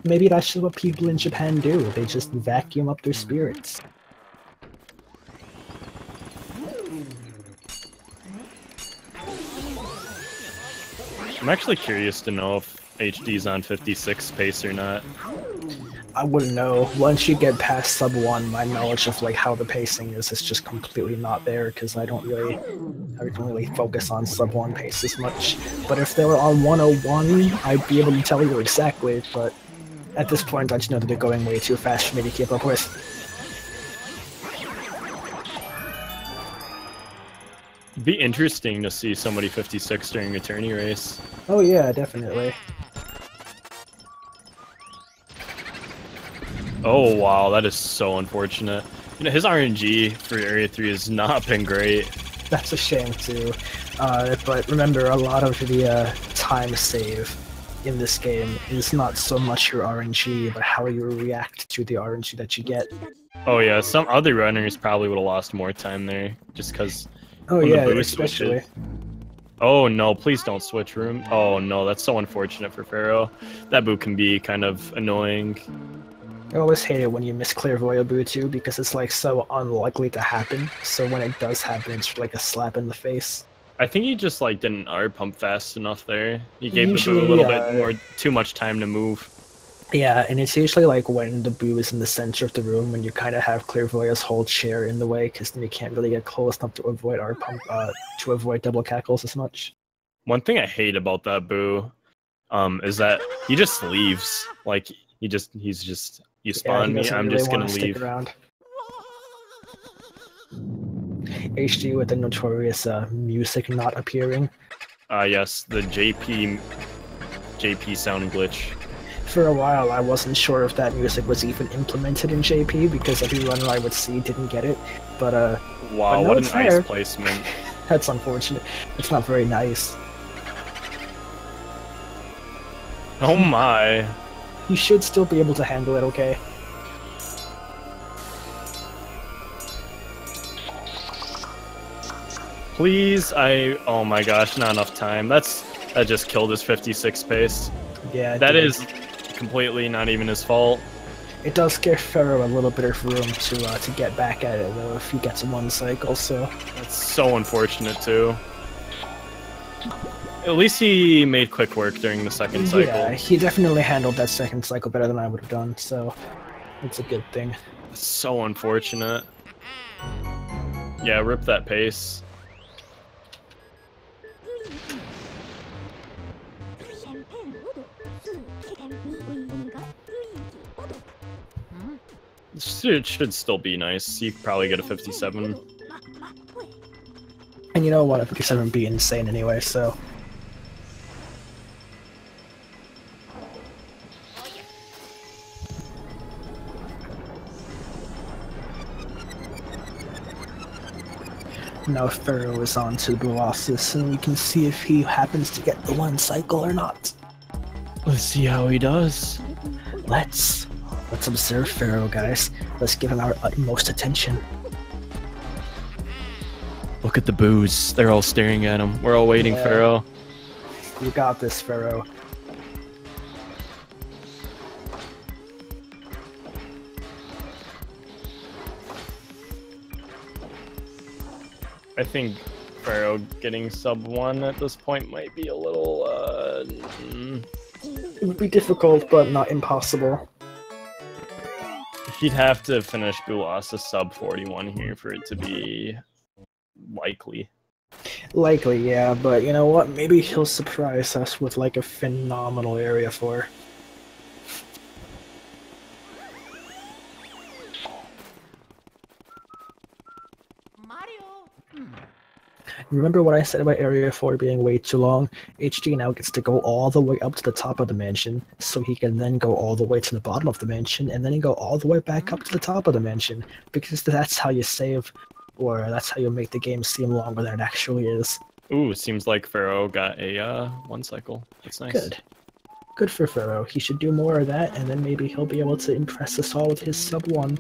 Speaker 2: Maybe that's just what people in Japan do. They just vacuum up their spirits.
Speaker 1: I'm actually curious to know if HD's on 56 pace or not.
Speaker 2: I wouldn't know. Once you get past sub 1, my knowledge of like how the pacing is just completely not there because I don't really focus on sub 1 pace as much. But if they were on 101, I'd be able to tell you exactly, but at this point I just know that they're going way too fast for me to keep up with.
Speaker 1: It'd be interesting to see somebody 56 during a tourney race.
Speaker 2: Oh yeah, definitely.
Speaker 1: Oh wow, that is so unfortunate. You know, his RNG for Area 3 has not been great.
Speaker 2: That's a shame too. But remember, a lot of the time save in this game is not so much your RNG, but how you react to the RNG that you get.
Speaker 1: Oh yeah, some other runners probably would have lost more time there, just because.
Speaker 2: Oh yeah, especially.
Speaker 1: Oh no, please don't switch room. Oh no, that's so unfortunate for Ferro. That boo can be kind of annoying.
Speaker 2: I always hate it when you miss clairvoyant boo too, because it's like so unlikely to happen. So when it does happen, it's like a slap in the face.
Speaker 1: I think he just like didn't R pump fast enough there. He gave the boo a little bit more, too much time to move.
Speaker 2: Yeah, and it's usually like when the boo is in the center of the room and you kind of have clairvoyant's whole chair in the way, because then you can't really get close enough to avoid R pump, to avoid double cackles as much.
Speaker 1: One thing I hate about that boo, is that he just leaves. Like he's just. You spawn me, I'm just gonna leave.
Speaker 2: Around. HD with the notorious music not appearing.
Speaker 1: Yes, the JP sound glitch.
Speaker 2: For a while, I wasn't sure if that music was even implemented in JP because every runner I would see didn't get it. But
Speaker 1: wow,
Speaker 2: but no,
Speaker 1: what an
Speaker 2: there.
Speaker 1: ice placement.
Speaker 2: That's unfortunate. It's not very nice.
Speaker 1: Oh my.
Speaker 2: You should still be able to handle it, okay?
Speaker 1: Please, oh my gosh, not enough time. That just killed his 56 pace.
Speaker 2: Yeah,
Speaker 1: that is completely not even his fault.
Speaker 2: It does give Ferro a little bit of room to get back at it though if he gets in one cycle. So
Speaker 1: that's so unfortunate too. At least he made quick work during the second cycle.
Speaker 2: Yeah, he definitely handled that second cycle better than I would have done, so it's a good thing.
Speaker 1: So unfortunate. Yeah, rip that pace. It should still be nice. You could probably get a 57.
Speaker 2: And you know what? A 57 would be insane anyway, so. Now Ferro is on to Colossus, and we can see if he happens to get the 1 cycle or not.
Speaker 1: Let's see how he does.
Speaker 2: Let's observe Ferro, guys. Let's give him our utmost attention.
Speaker 1: Look at the boos. They're all staring at him. We're all waiting,
Speaker 2: Yeah.
Speaker 1: Ferro.
Speaker 2: You got this, Ferro.
Speaker 1: I think Ferro getting sub 1 at this point might be a little,
Speaker 2: It would be difficult, but not impossible.
Speaker 1: He'd have to finish Colossus sub 41 here for it to be likely.
Speaker 2: Likely, yeah, but you know what? Maybe he'll surprise us with like a phenomenal area 4. Remember what I said about Area 4 being way too long? HD now gets to go all the way up to the top of the mansion, so he can then go all the way to the bottom of the mansion, and then go all the way back up to the top of the mansion, because that's how you save, or that's how you make the game seem longer than it actually is.
Speaker 1: Ooh, seems like Ferro got a 1 cycle. That's nice.
Speaker 2: Good. Good for Ferro. He should do more of that, and then maybe he'll be able to impress us all with his sub 1.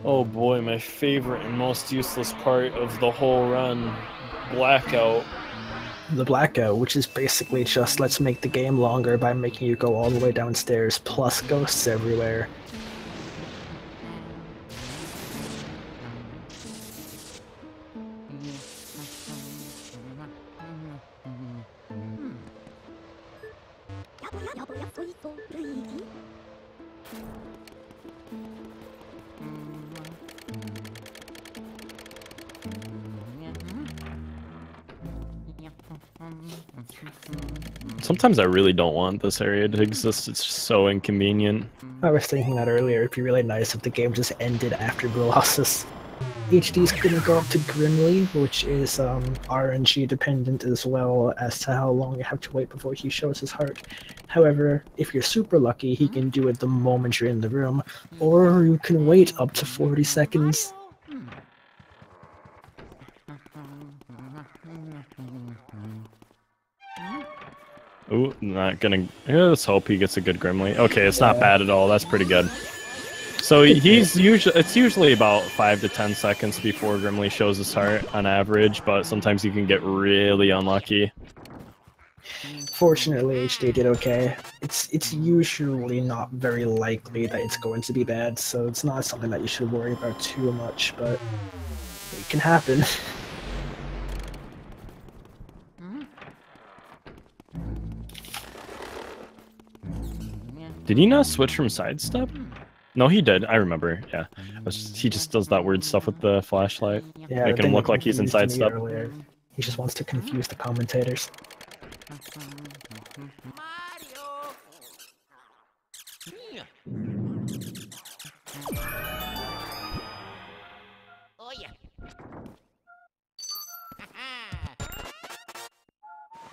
Speaker 1: Oh boy, my favorite and most useless part of the whole run. Blackout.
Speaker 2: The blackout, which is basically just let's make the game longer by making you go all the way downstairs, plus ghosts everywhere.
Speaker 1: Sometimes I really don't want this area to exist. It's just so inconvenient.
Speaker 2: I was thinking that earlier. It'd be really nice if the game just ended after Colossus. HD's gonna go up to Grimly, which is RNG dependent as well as to how long you have to wait before he shows his heart. However, if you're super lucky, he can do it the moment you're in the room, or you can wait up to 40 seconds.
Speaker 1: Ooh, not gonna. Yeah, let's hope he gets a good Grimly. Okay, it's not bad at all. That's pretty good. So he's usually it's usually about 5 to 10 seconds before Grimly shows his heart on average, but sometimes you can get really unlucky.
Speaker 2: Fortunately, HD did okay. It's usually not very likely that it's going to be bad, so it's not something that you should worry about too much, but it can happen.
Speaker 1: Did he not switch from sidestep? No, he did. I remember. Yeah, he just does that weird stuff with the flashlight,
Speaker 2: Yeah,
Speaker 1: make him look like he's in sidestep.
Speaker 2: Earlier. He just wants to confuse the commentators.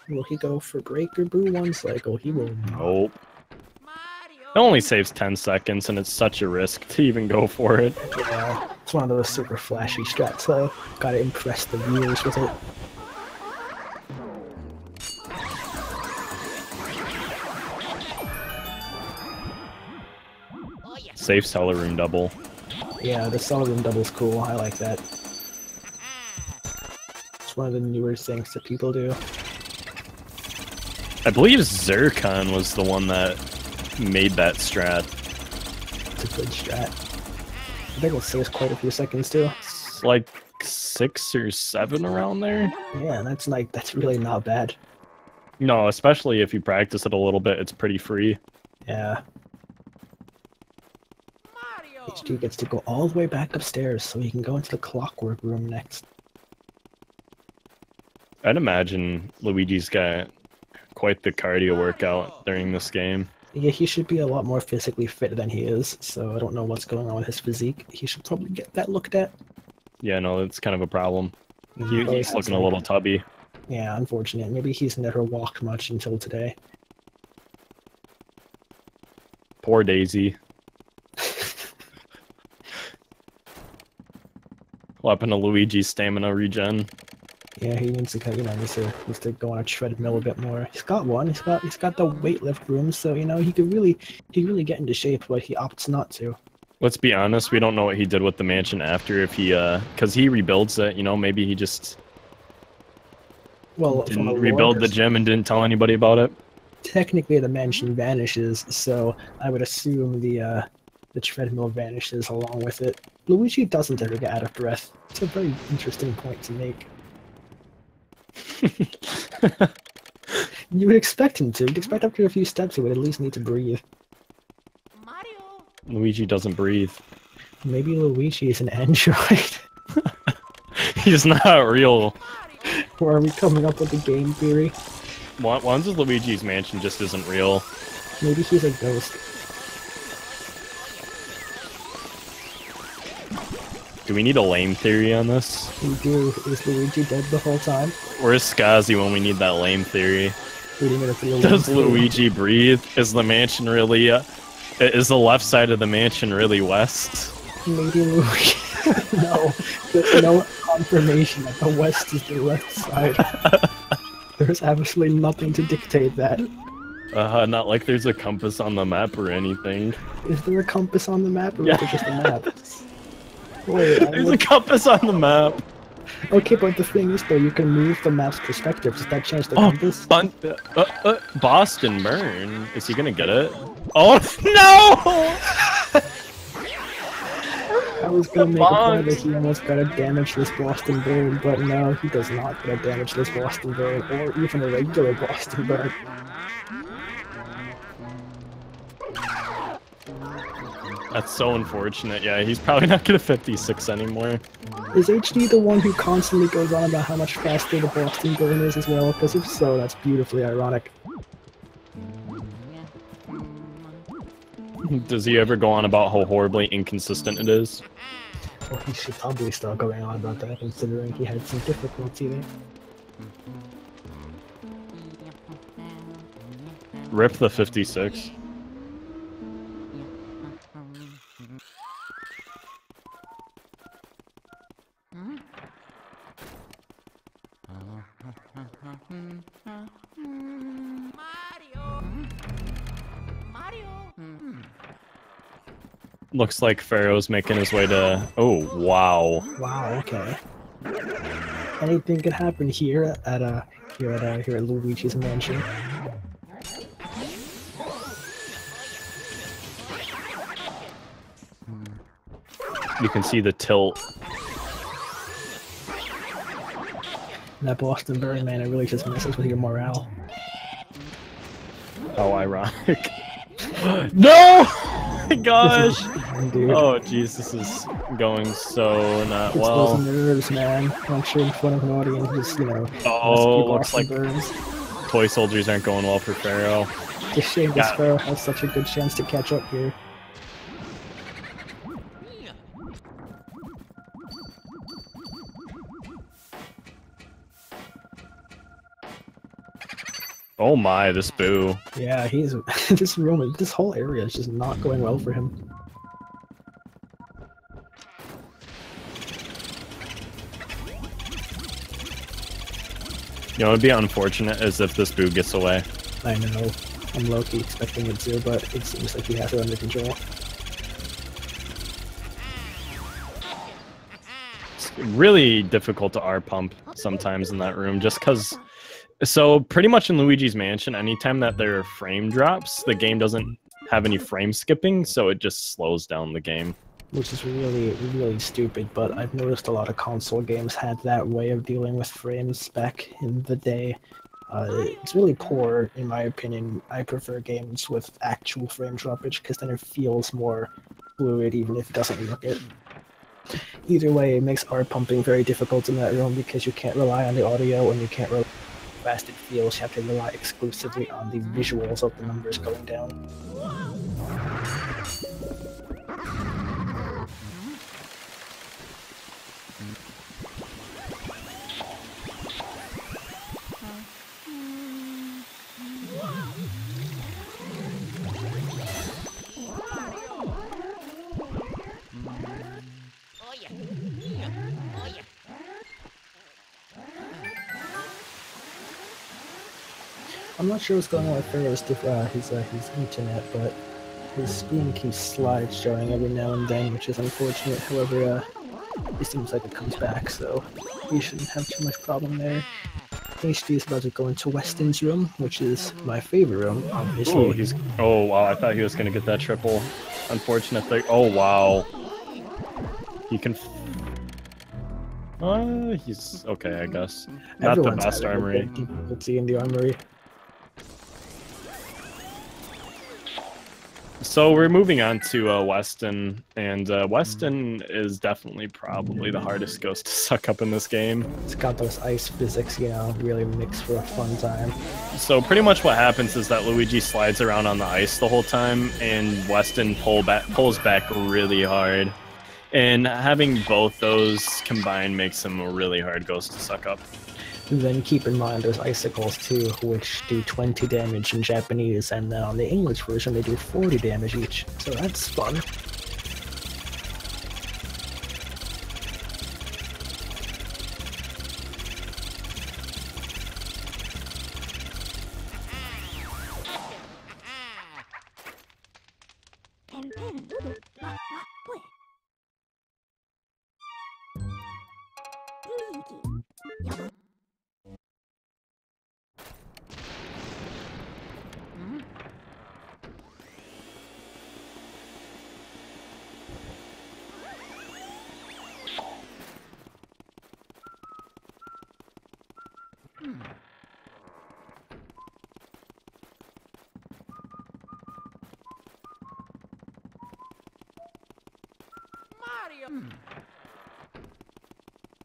Speaker 2: Will he go for break or boo 1 cycle? He will not.
Speaker 1: Nope. It only saves 10 seconds, and it's such a risk to even go for it.
Speaker 2: Yeah, it's one of those super flashy strats, so gotta impress the viewers with it.
Speaker 1: Safe cellar room double.
Speaker 2: Yeah, the cellar room double's cool. I like that. It's one of the newer things that people do.
Speaker 1: I believe Zircon was the one that made that strat.
Speaker 2: It's a good strat. I think it saves quite a few seconds too.
Speaker 1: It's like 6 or 7 around there.
Speaker 2: Yeah, that's really not bad.
Speaker 1: No, especially if you practice it a little bit, it's pretty free.
Speaker 2: Yeah. HD gets to go all the way back upstairs so he can go into the clockwork room next.
Speaker 1: I'd imagine Luigi's got quite the cardio workout during this game.
Speaker 2: Yeah, he should be a lot more physically fit than he is, so I don't know what's going on with his physique. He should probably get that looked at.
Speaker 1: Yeah, no, it's kind of a problem. He's looking a little tubby.
Speaker 2: Yeah, unfortunate. Maybe he's never walked much until today.
Speaker 1: Poor Daisy. What happened to Luigi's stamina regen?
Speaker 2: Yeah, he needs to, needs to go on a treadmill a bit more. He's got one. He's got the weightlift room, so he could really get into shape, but he opts not to.
Speaker 1: Let's be honest, we don't know what he did with the mansion after. If he, because he rebuilds it, maybe he just didn't rebuild the gym and didn't tell anybody about it.
Speaker 2: Technically, the mansion vanishes, so I would assume the treadmill vanishes along with it. Luigi doesn't ever get out of breath. It's a very interesting point to make. You would expect him to. You'd expect after a few steps he would at least need to breathe.
Speaker 1: Luigi doesn't breathe.
Speaker 2: Maybe Luigi is an android.
Speaker 1: He's not real.
Speaker 2: Or are we coming up with a game theory?
Speaker 1: One's of Luigi's mansion just isn't real.
Speaker 2: Maybe he's a ghost.
Speaker 1: Do we need a lame theory on this?
Speaker 2: We do. Is Luigi dead the whole time?
Speaker 1: Where's Skazi when we need that lame theory?
Speaker 2: Does
Speaker 1: Luigi breathe? Is the mansion really... is the left side of the mansion really west?
Speaker 2: Maybe Luigi... No. There's no confirmation that the west is the left side. There's absolutely nothing to dictate that.
Speaker 1: Not like there's a compass on the map or anything.
Speaker 2: Is there a compass on the map, or is it just a map? Wait,
Speaker 1: there's a compass on the map!
Speaker 2: Okay, but the thing is, though, you can move the map's perspective. Does that change the compass?
Speaker 1: Boston Burn. Is he gonna get it? Oh, no!
Speaker 2: I was gonna make a point that he almost got a damageless Boston Burn, but no, he does not get a damageless Boston Burn, or even a regular Boston Burn.
Speaker 1: That's so unfortunate. Yeah, he's probably not gonna 56 anymore.
Speaker 2: Is HD the one who constantly goes on about how much faster the Boston Burn is as well? Because if so, that's beautifully ironic.
Speaker 1: Does he ever go on about how horribly inconsistent it is?
Speaker 2: Well, he should probably start going on about that, considering he had some difficulty there.
Speaker 1: Rip the 56. Looks like Ferro's making his way to... Oh, wow.
Speaker 2: Wow, okay. Anything could happen here at Luigi's mansion.
Speaker 1: You can see the tilt.
Speaker 2: That Boston Burn, man, it really just messes with your morale.
Speaker 1: How ironic. No! Gosh!
Speaker 2: Dude.
Speaker 1: Oh, jeez, this is going so not
Speaker 2: It's
Speaker 1: well.
Speaker 2: those nerves, man. Lecture in front of an audience,
Speaker 1: Oh, looks like
Speaker 2: burns.
Speaker 1: toy soldiers aren't going well for Ferro.
Speaker 2: It's a shame this Ferro has such a good chance to catch up here.
Speaker 1: Oh my, this boo.
Speaker 2: Yeah, this whole area is just not going well for him.
Speaker 1: You know, it'd be unfortunate as if this boo gets away.
Speaker 2: I know. I'm low-key expecting it to, but it seems like he has it under control.
Speaker 1: It's really difficult to R-pump sometimes in that room, just because... So, pretty much in Luigi's Mansion, anytime that their frame drops, the game doesn't have any frame skipping, so it just slows down the game.
Speaker 2: which is really, really stupid, but I've noticed a lot of console games had that way of dealing with frames back in the day. It's really poor, in my opinion. I prefer games with actual frame droppage, because then it feels more fluid, even if it doesn't look it. Either way, it makes art pumping very difficult in that room, because you can't rely on the audio, and you can't rely on how fast it feels. You have to rely exclusively on the visuals of the numbers going down. I'm not sure what's going on with Ferro's his internet, but his screen keeps slide showing every now and then, which is unfortunate. However, it seems like it comes back, so we shouldn't have too much problem there. HD is about to go into Weston's room, which is my favorite room, obviously.
Speaker 1: Ooh, oh wow, I thought he was gonna get that triple. Unfortunate thing. Oh wow. He can. He's okay, I guess. Not
Speaker 2: Everyone's
Speaker 1: the best armory.
Speaker 2: Difficulty in the armory.
Speaker 1: So we're moving on to Weston, and Weston is definitely probably the hardest ghost to suck up in this game.
Speaker 2: It's got those ice physics, you know, really mixed for a fun time.
Speaker 1: So pretty much what happens is that Luigi slides around on the ice the whole time, and Weston pulls back really hard. And having both those combined makes him a really hard ghost to suck up.
Speaker 2: Then keep in mind there's icicles too, which do 20 damage in Japanese, and on the English version they do 40 damage each, so that's fun.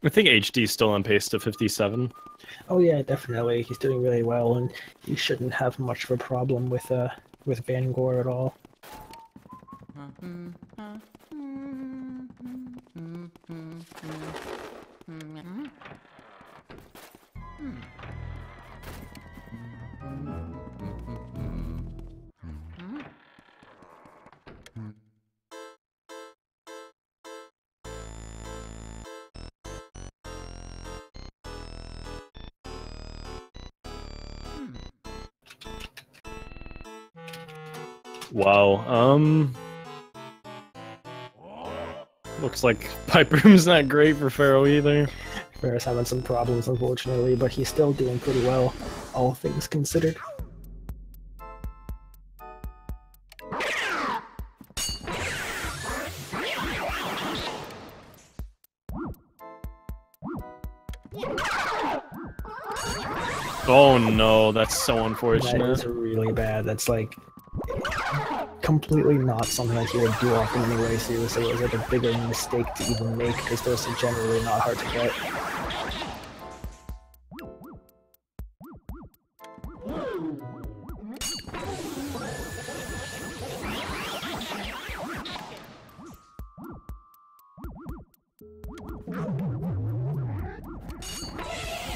Speaker 1: I think HD's still on pace to 57.
Speaker 2: Oh yeah, definitely. He's doing really well, and he shouldn't have much of a problem with Van Gore at all.
Speaker 1: Wow, looks like Pipe Room's not great for Ferro either.
Speaker 2: Ferro's having some problems, unfortunately, but he's still doing pretty well, all things considered.
Speaker 1: Oh no, that's so unfortunate.
Speaker 2: That is really bad. That's like completely not something that you would do often anyway, so it was like a bigger mistake to even make, because those are generally not hard to get.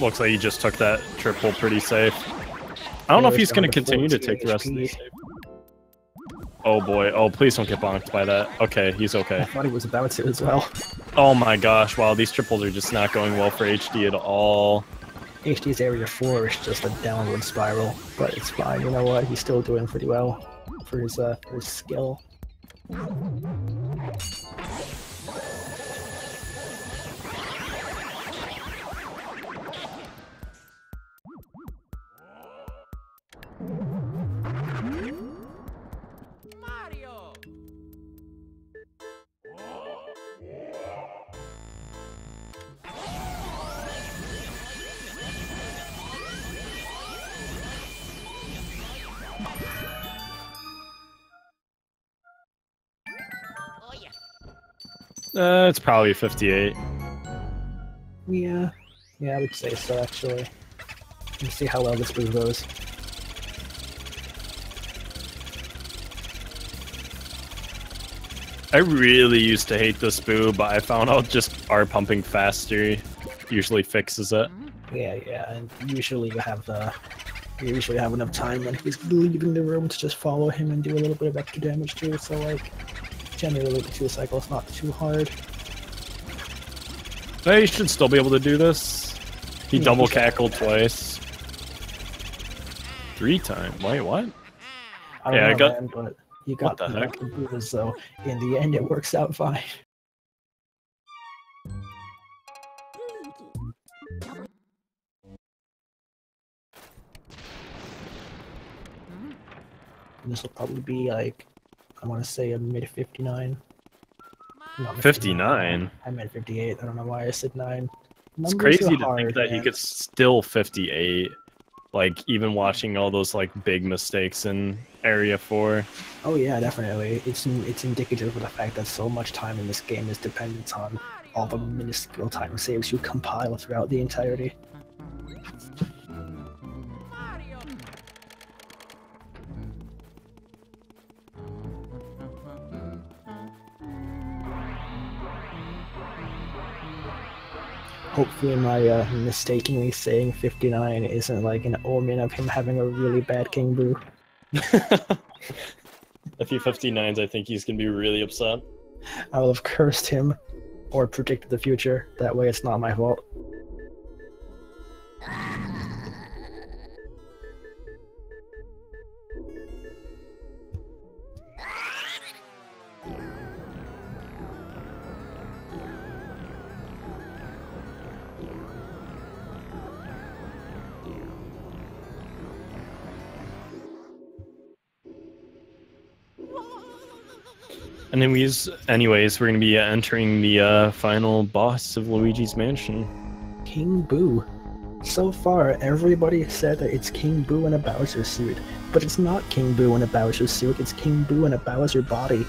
Speaker 1: Looks like he just took that triple pretty safe. I don't know if he's going to continue to take the rest of these safe. Oh boy. Oh, please don't get bonked by that. Okay, he's okay.
Speaker 2: I thought he was about to as well.
Speaker 1: Oh my gosh, wow, these triples are just not going well for HD at all.
Speaker 2: HD's area 4 is just a downward spiral, but it's fine. You know what? He's still doing pretty well for his skill.
Speaker 1: It's probably 58.
Speaker 2: Yeah, I would say so actually. Let's see how well this move goes.
Speaker 1: I really used to hate this boo, but I found out just R pumping faster usually fixes it.
Speaker 2: Yeah, and usually you usually have enough time when he's leaving the room to just follow him and do a little bit of extra damage too. So like, generally the 2 cycles not too hard.
Speaker 1: He should still be able to do this. He double cackled twice. 3 times. Wait, what?
Speaker 2: I got. Man, but you got the heck? Boos, so in the end, it works out fine. This will probably be like, I want to say a mid 59.
Speaker 1: 59?
Speaker 2: I meant 58. I don't know why I said 9.
Speaker 1: It's crazy to think that he could still 58. Like, even watching all those, like, big mistakes in Area 4.
Speaker 2: Oh yeah, definitely. It's indicative of the fact that so much time in this game is dependent on all the minuscule time saves you compile throughout the entirety. Hopefully my mistakenly saying 59 isn't like an omen of him having a really bad King Boo.
Speaker 1: If he 59s, I think he's gonna be really upset.
Speaker 2: I will have cursed him or predicted the future. That way it's not my fault.
Speaker 1: And anyways, we're gonna be entering the final boss of Luigi's Mansion.
Speaker 2: King Boo. So far, everybody said that it's King Boo in a Bowser suit, but it's not King Boo in a Bowser suit. It's King Boo in a Bowser body.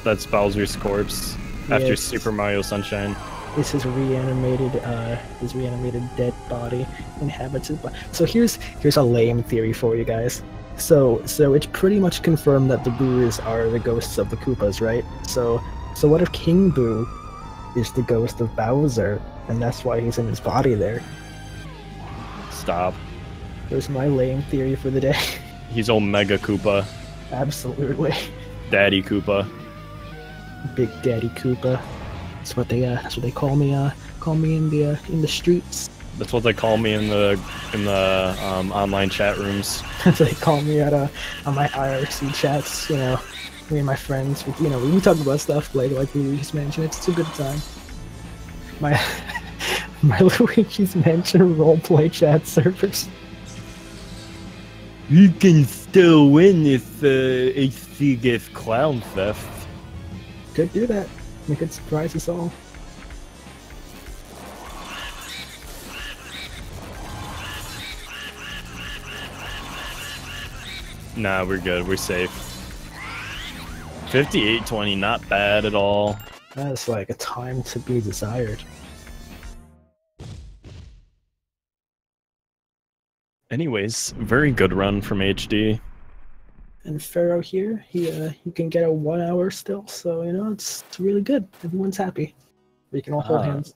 Speaker 1: That's Bowser's corpse after Super Mario Sunshine.
Speaker 2: It's his reanimated dead body inhabited by. So here's a lame theory for you guys. So it's pretty much confirmed that the Boos are the ghosts of the Koopas, right? So what if King Boo is the ghost of Bowser, and that's why he's in his body there?
Speaker 1: Stop.
Speaker 2: There's my lame theory for the day.
Speaker 1: He's Omega Koopa.
Speaker 2: Absolutely.
Speaker 1: Daddy Koopa.
Speaker 2: Big Daddy Koopa. That's what they call me in the streets.
Speaker 1: That's what they call me in the online chat rooms.
Speaker 2: They call me on my IRC chats. You know, me and my friends. We talk about stuff like Luigi's Mansion. It's a good time. My Luigi's Mansion roleplay chat servers.
Speaker 1: You can still win if HC gets Clown Theft.
Speaker 2: Could do that. We could surprise us all.
Speaker 1: Nah, we're good. We're safe. 58-20, not bad at all.
Speaker 2: That's like a time to be desired.
Speaker 1: Anyways, very good run from HD.
Speaker 2: And Ferro here, he can get a 1 hour still, so it's really good. Everyone's happy. We can all hold hands.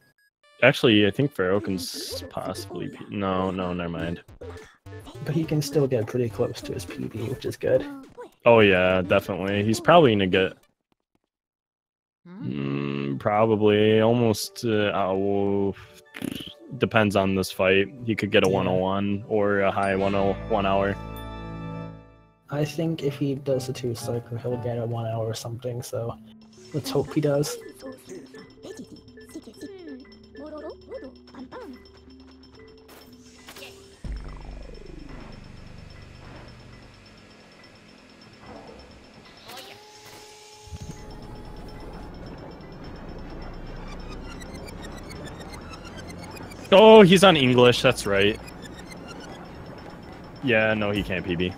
Speaker 1: Actually, I think Ferro can possibly. No, never mind.
Speaker 2: But he can still get pretty close to his PB, which is good.
Speaker 1: Oh yeah, definitely. He's probably gonna get. Probably almost. Depends on this fight. He could get a 101 or a high 101 hour.
Speaker 2: I think if he does the 2 cycle, he'll get a 1 hour or something, so let's hope he does.
Speaker 1: Oh, he's on English, that's right. Yeah, no, he can't PB.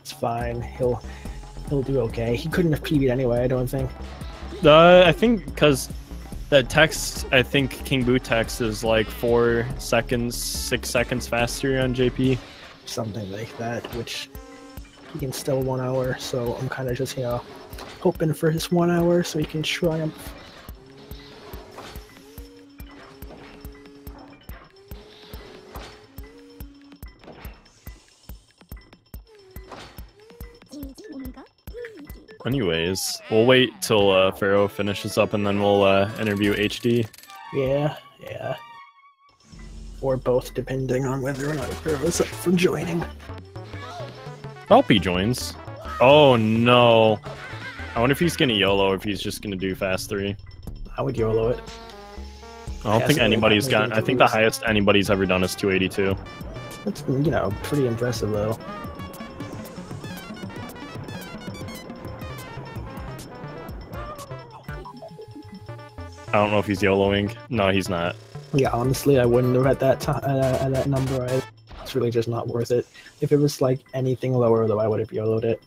Speaker 2: It's fine. He'll do okay. He couldn't have PB'd anyway, I don't think.
Speaker 1: I think because that text, I think King Boo text is like 4 seconds, 6 seconds faster on JP.
Speaker 2: Something like that, which he can still 1 hour, so I'm kind of just, you know, hoping for his 1 hour so he can triumph.
Speaker 1: Anyways, we'll wait till Ferro finishes up and then we'll interview HD.
Speaker 2: Yeah. Or both, depending on whether or not Ferro's up for joining.
Speaker 1: I hope he joins. Oh no. I wonder if he's gonna YOLO or if he's just gonna do fast 3.
Speaker 2: I would YOLO it.
Speaker 1: I don't think anybody's got. I think the highest anybody's ever done is 282.
Speaker 2: That's, you know, pretty impressive though.
Speaker 1: I don't know if he's YOLOing. No, he's not.
Speaker 2: Yeah, honestly, I wouldn't have at that number. It's really just not worth it. If it was like anything lower, though, I would have YOLO'd it.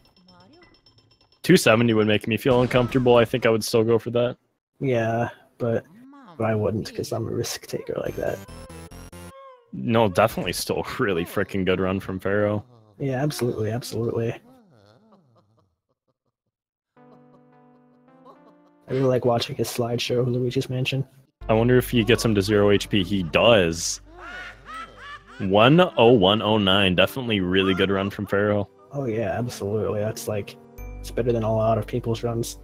Speaker 1: 270 would make me feel uncomfortable. I think I would still go for that.
Speaker 2: Yeah, but I wouldn't because I'm a risk taker like that.
Speaker 1: No, definitely still a really freaking good run from Ferro.
Speaker 2: Yeah, absolutely. I really like watching his slideshow of Luigi's Mansion.
Speaker 1: I wonder if he gets him to 0 HP. He does. 10109. Definitely really good run from Ferro.
Speaker 2: Oh yeah, absolutely. That's like, it's better than a lot of people's runs.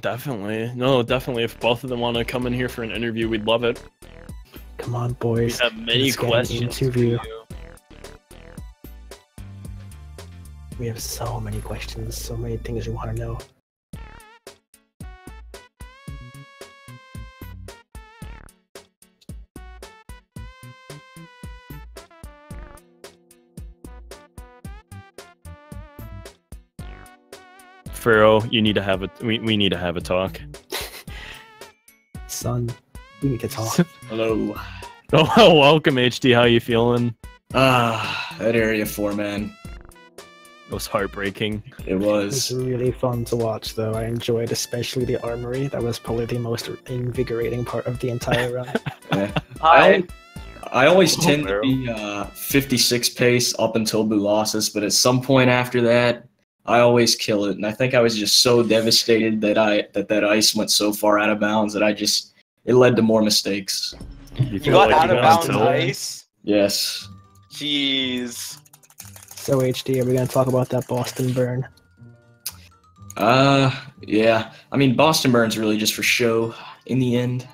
Speaker 1: Definitely. No, definitely. If both of them want to come in here for an interview, we'd love it.
Speaker 2: Come on, boys.
Speaker 1: We have many questions for you.
Speaker 2: We have so many questions, so many things we want to know.
Speaker 1: Ferro, you need to have a we need to have a talk.
Speaker 2: Son, we need to talk.
Speaker 3: Hello.
Speaker 1: Oh, welcome HD. How you feeling?
Speaker 3: That area 4, man.
Speaker 1: It was heartbreaking.
Speaker 3: It
Speaker 2: It
Speaker 3: was.
Speaker 2: was really fun to watch, though. I enjoyed especially the armory. That was probably the most invigorating part of the entire run.
Speaker 3: Yeah.
Speaker 4: Hi.
Speaker 3: I always tend
Speaker 1: Ferro.
Speaker 3: to be 56 pace up until Blue losses, but at some point after that, I always kill it. And I think I was just so devastated that that ice went so far out of bounds that it led to more mistakes.
Speaker 4: You got out of bounds
Speaker 1: until-
Speaker 4: ice?
Speaker 3: Yes.
Speaker 4: Jeez.
Speaker 2: So HD, are we going to talk about that Boston burn?
Speaker 3: Yeah. I mean, Boston Burn's really just for show in the end.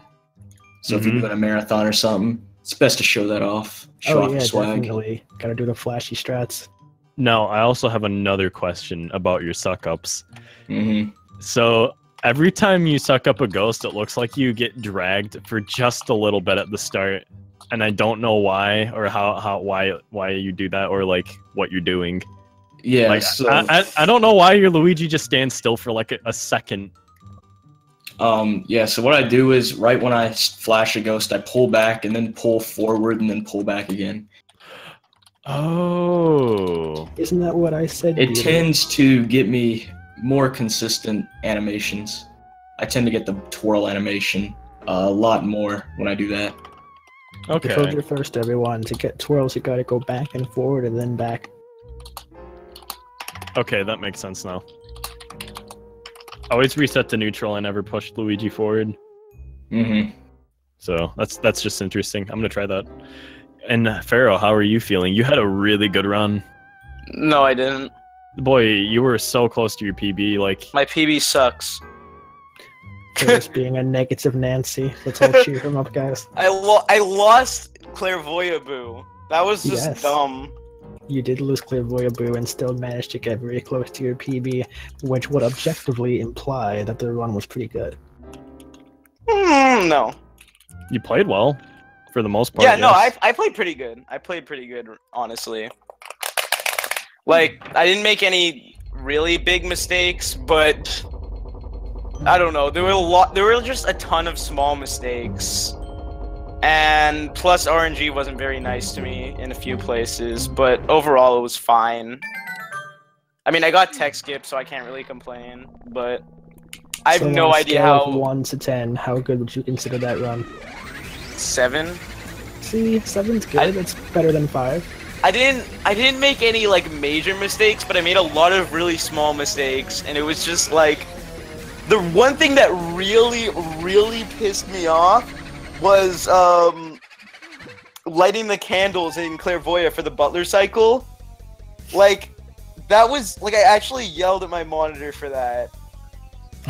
Speaker 3: So if you're doing a marathon or something, it's best to show that off. Show off your swag.
Speaker 2: Definitely. Gotta do the flashy strats.
Speaker 1: Now, I also have another question about your suck-ups.
Speaker 3: Mm-hmm.
Speaker 1: So, every time you suck up a ghost, it looks like you get dragged for just a little bit at the start. And I don't know why, or why you do that, or like what you're doing.
Speaker 3: Yeah.
Speaker 1: Like,
Speaker 3: so,
Speaker 1: I don't know why your Luigi just stands still for like a second.
Speaker 3: yeah, so what I do is right when I flash a ghost, I pull back and then pull forward and then pull back again.
Speaker 1: Oh.
Speaker 2: Isn't that what I said?
Speaker 3: It
Speaker 2: Peter?
Speaker 3: tends to get me more consistent animations. I tend to get the twirl animation a lot more when I do that.
Speaker 1: Okay.
Speaker 2: Filter first, everyone. To get twirls, you gotta go back and forward and then back.
Speaker 1: Okay, that makes sense now. Always reset to neutral. I never pushed Luigi forward.
Speaker 3: Mm-hmm.
Speaker 1: So that's just interesting. I'm gonna try that. And Ferro, how are you feeling? You had a really good run.
Speaker 4: No, I didn't.
Speaker 1: Boy, you were so close to your PB. Like,
Speaker 4: My PB sucks.
Speaker 2: Just being a negative Nancy. Let's all cheer him up, guys.
Speaker 4: I lost Clairvoyant Boo. That was just
Speaker 2: Yes.
Speaker 4: dumb.
Speaker 2: You did lose Clairvoyant Boo and still managed to get very close to your PB, which would objectively imply that the run was pretty good.
Speaker 4: No.
Speaker 1: you played well, for the most part.
Speaker 4: Yeah, no,
Speaker 1: yes.
Speaker 4: I played pretty good. I played pretty good, honestly. Like, I didn't make any really big mistakes, but I don't know. There were just a ton of small mistakes. And plus RNG wasn't very nice to me in a few places, but overall it was fine. I mean, I got tech skip, so I can't really complain. But I have
Speaker 2: So
Speaker 4: no
Speaker 2: on a
Speaker 4: idea
Speaker 2: scale of
Speaker 4: how.
Speaker 2: 1 to 10, how good would you consider that run?
Speaker 4: 7.
Speaker 2: See, 7's good. It's better than 5.
Speaker 4: I didn't make any like major mistakes, but I made a lot of really small mistakes, and it was just like the one thing that really pissed me off was lighting the candles in Clairvoyant for the Butler cycle. Like that was like I actually yelled at my monitor for that.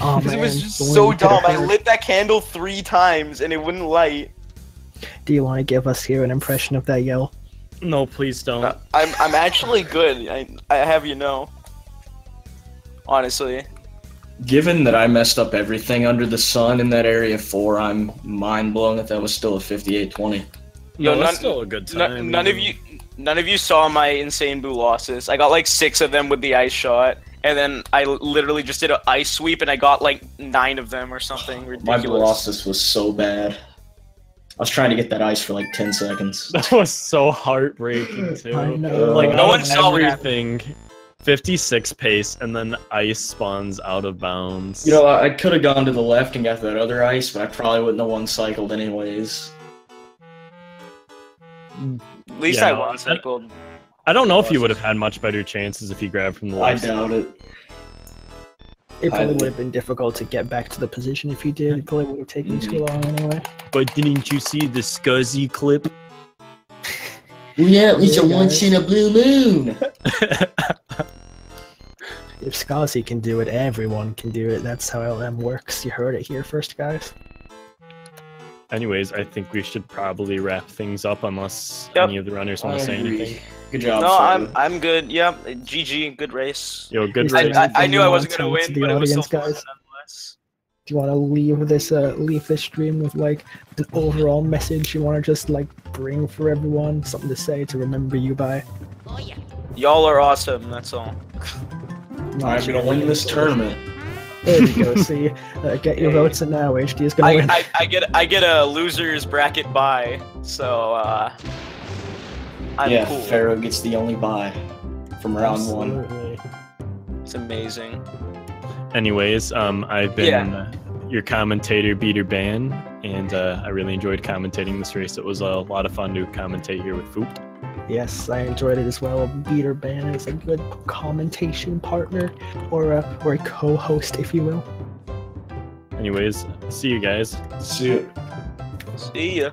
Speaker 2: Oh
Speaker 4: Because
Speaker 2: man,
Speaker 4: it was just
Speaker 2: the one
Speaker 4: so
Speaker 2: you could've
Speaker 4: dumb. I
Speaker 2: heard.
Speaker 4: lit that candle 3 times and it wouldn't light.
Speaker 2: Do you want to give us here an impression of that yell?
Speaker 1: No, please don't.
Speaker 4: I'm actually good. I have you know. Honestly.
Speaker 3: Given that I messed up everything under the sun in that area 4, I'm mind blown that was still a 58-20.
Speaker 1: No,
Speaker 4: Yo,
Speaker 1: that's still a good time.
Speaker 4: None of you saw my insane boo losses. I got like 6 of them with the ice shot, and then I literally just did an ice sweep, and I got like 9 of them or something
Speaker 3: My
Speaker 4: ridiculous.
Speaker 3: Colossus was so bad. I was trying to get that ice for like 10 seconds.
Speaker 1: That was so heartbreaking too.
Speaker 2: I know.
Speaker 1: Like
Speaker 4: No
Speaker 1: out
Speaker 4: one
Speaker 1: of
Speaker 4: saw what
Speaker 1: everything, 56 pace, and then ice spawns out of bounds.
Speaker 3: You know, I could have gone to the left and got that other ice, but I probably wouldn't have one cycled anyways.
Speaker 4: At least
Speaker 1: Yeah,
Speaker 4: I
Speaker 1: no,
Speaker 4: one cycled.
Speaker 1: I don't know if you would have had much better chances if you grabbed from the
Speaker 3: I
Speaker 1: left.
Speaker 3: doubt it.
Speaker 2: It probably
Speaker 3: I-
Speaker 2: would have been difficult to get back to the position if you did. It probably would have taken too long anyway.
Speaker 1: But didn't you see the Scuzzy clip?
Speaker 3: Yeah, at
Speaker 2: least a once in
Speaker 3: a blue moon.
Speaker 2: If Skazi can do it, everyone can do it. That's how LM works. You heard it here first, guys.
Speaker 1: Anyways, I think we should probably wrap things up unless
Speaker 4: Yep.
Speaker 1: any of the runners want to say anything.
Speaker 3: Good job.
Speaker 4: No,
Speaker 3: Ferro.
Speaker 4: I'm good. Yep. GG. Good race.
Speaker 1: Yo, good
Speaker 2: Is there
Speaker 1: race.
Speaker 4: I knew I wasn't
Speaker 2: anything
Speaker 4: gonna
Speaker 2: you want to
Speaker 4: win,
Speaker 2: the
Speaker 4: but it was still
Speaker 2: audience,
Speaker 4: fun
Speaker 2: guys?
Speaker 4: nonetheless.
Speaker 2: Do you want to leave this stream with like an overall message you want to just like bring for everyone, something to say to remember you by?
Speaker 4: Y'all are awesome. That's all.
Speaker 3: I'm gonna win this tournament.
Speaker 2: There we go. See, get your votes in now. HD is gonna win.
Speaker 4: I get a losers bracket bye, so I'm
Speaker 3: Yeah,
Speaker 4: cool.
Speaker 3: Ferro gets the only bye from round 1.
Speaker 2: Absolutely.
Speaker 4: It's amazing.
Speaker 1: Anyways, I've been your commentator, Beater Ban, and I really enjoyed commentating this race. It was a lot of fun to commentate here with Foop.
Speaker 2: Yes, I enjoyed it as well. Beater Ban is a good commentation partner, or a co-host, if you will.
Speaker 1: Anyways, see you guys.
Speaker 3: See ya.
Speaker 4: See ya.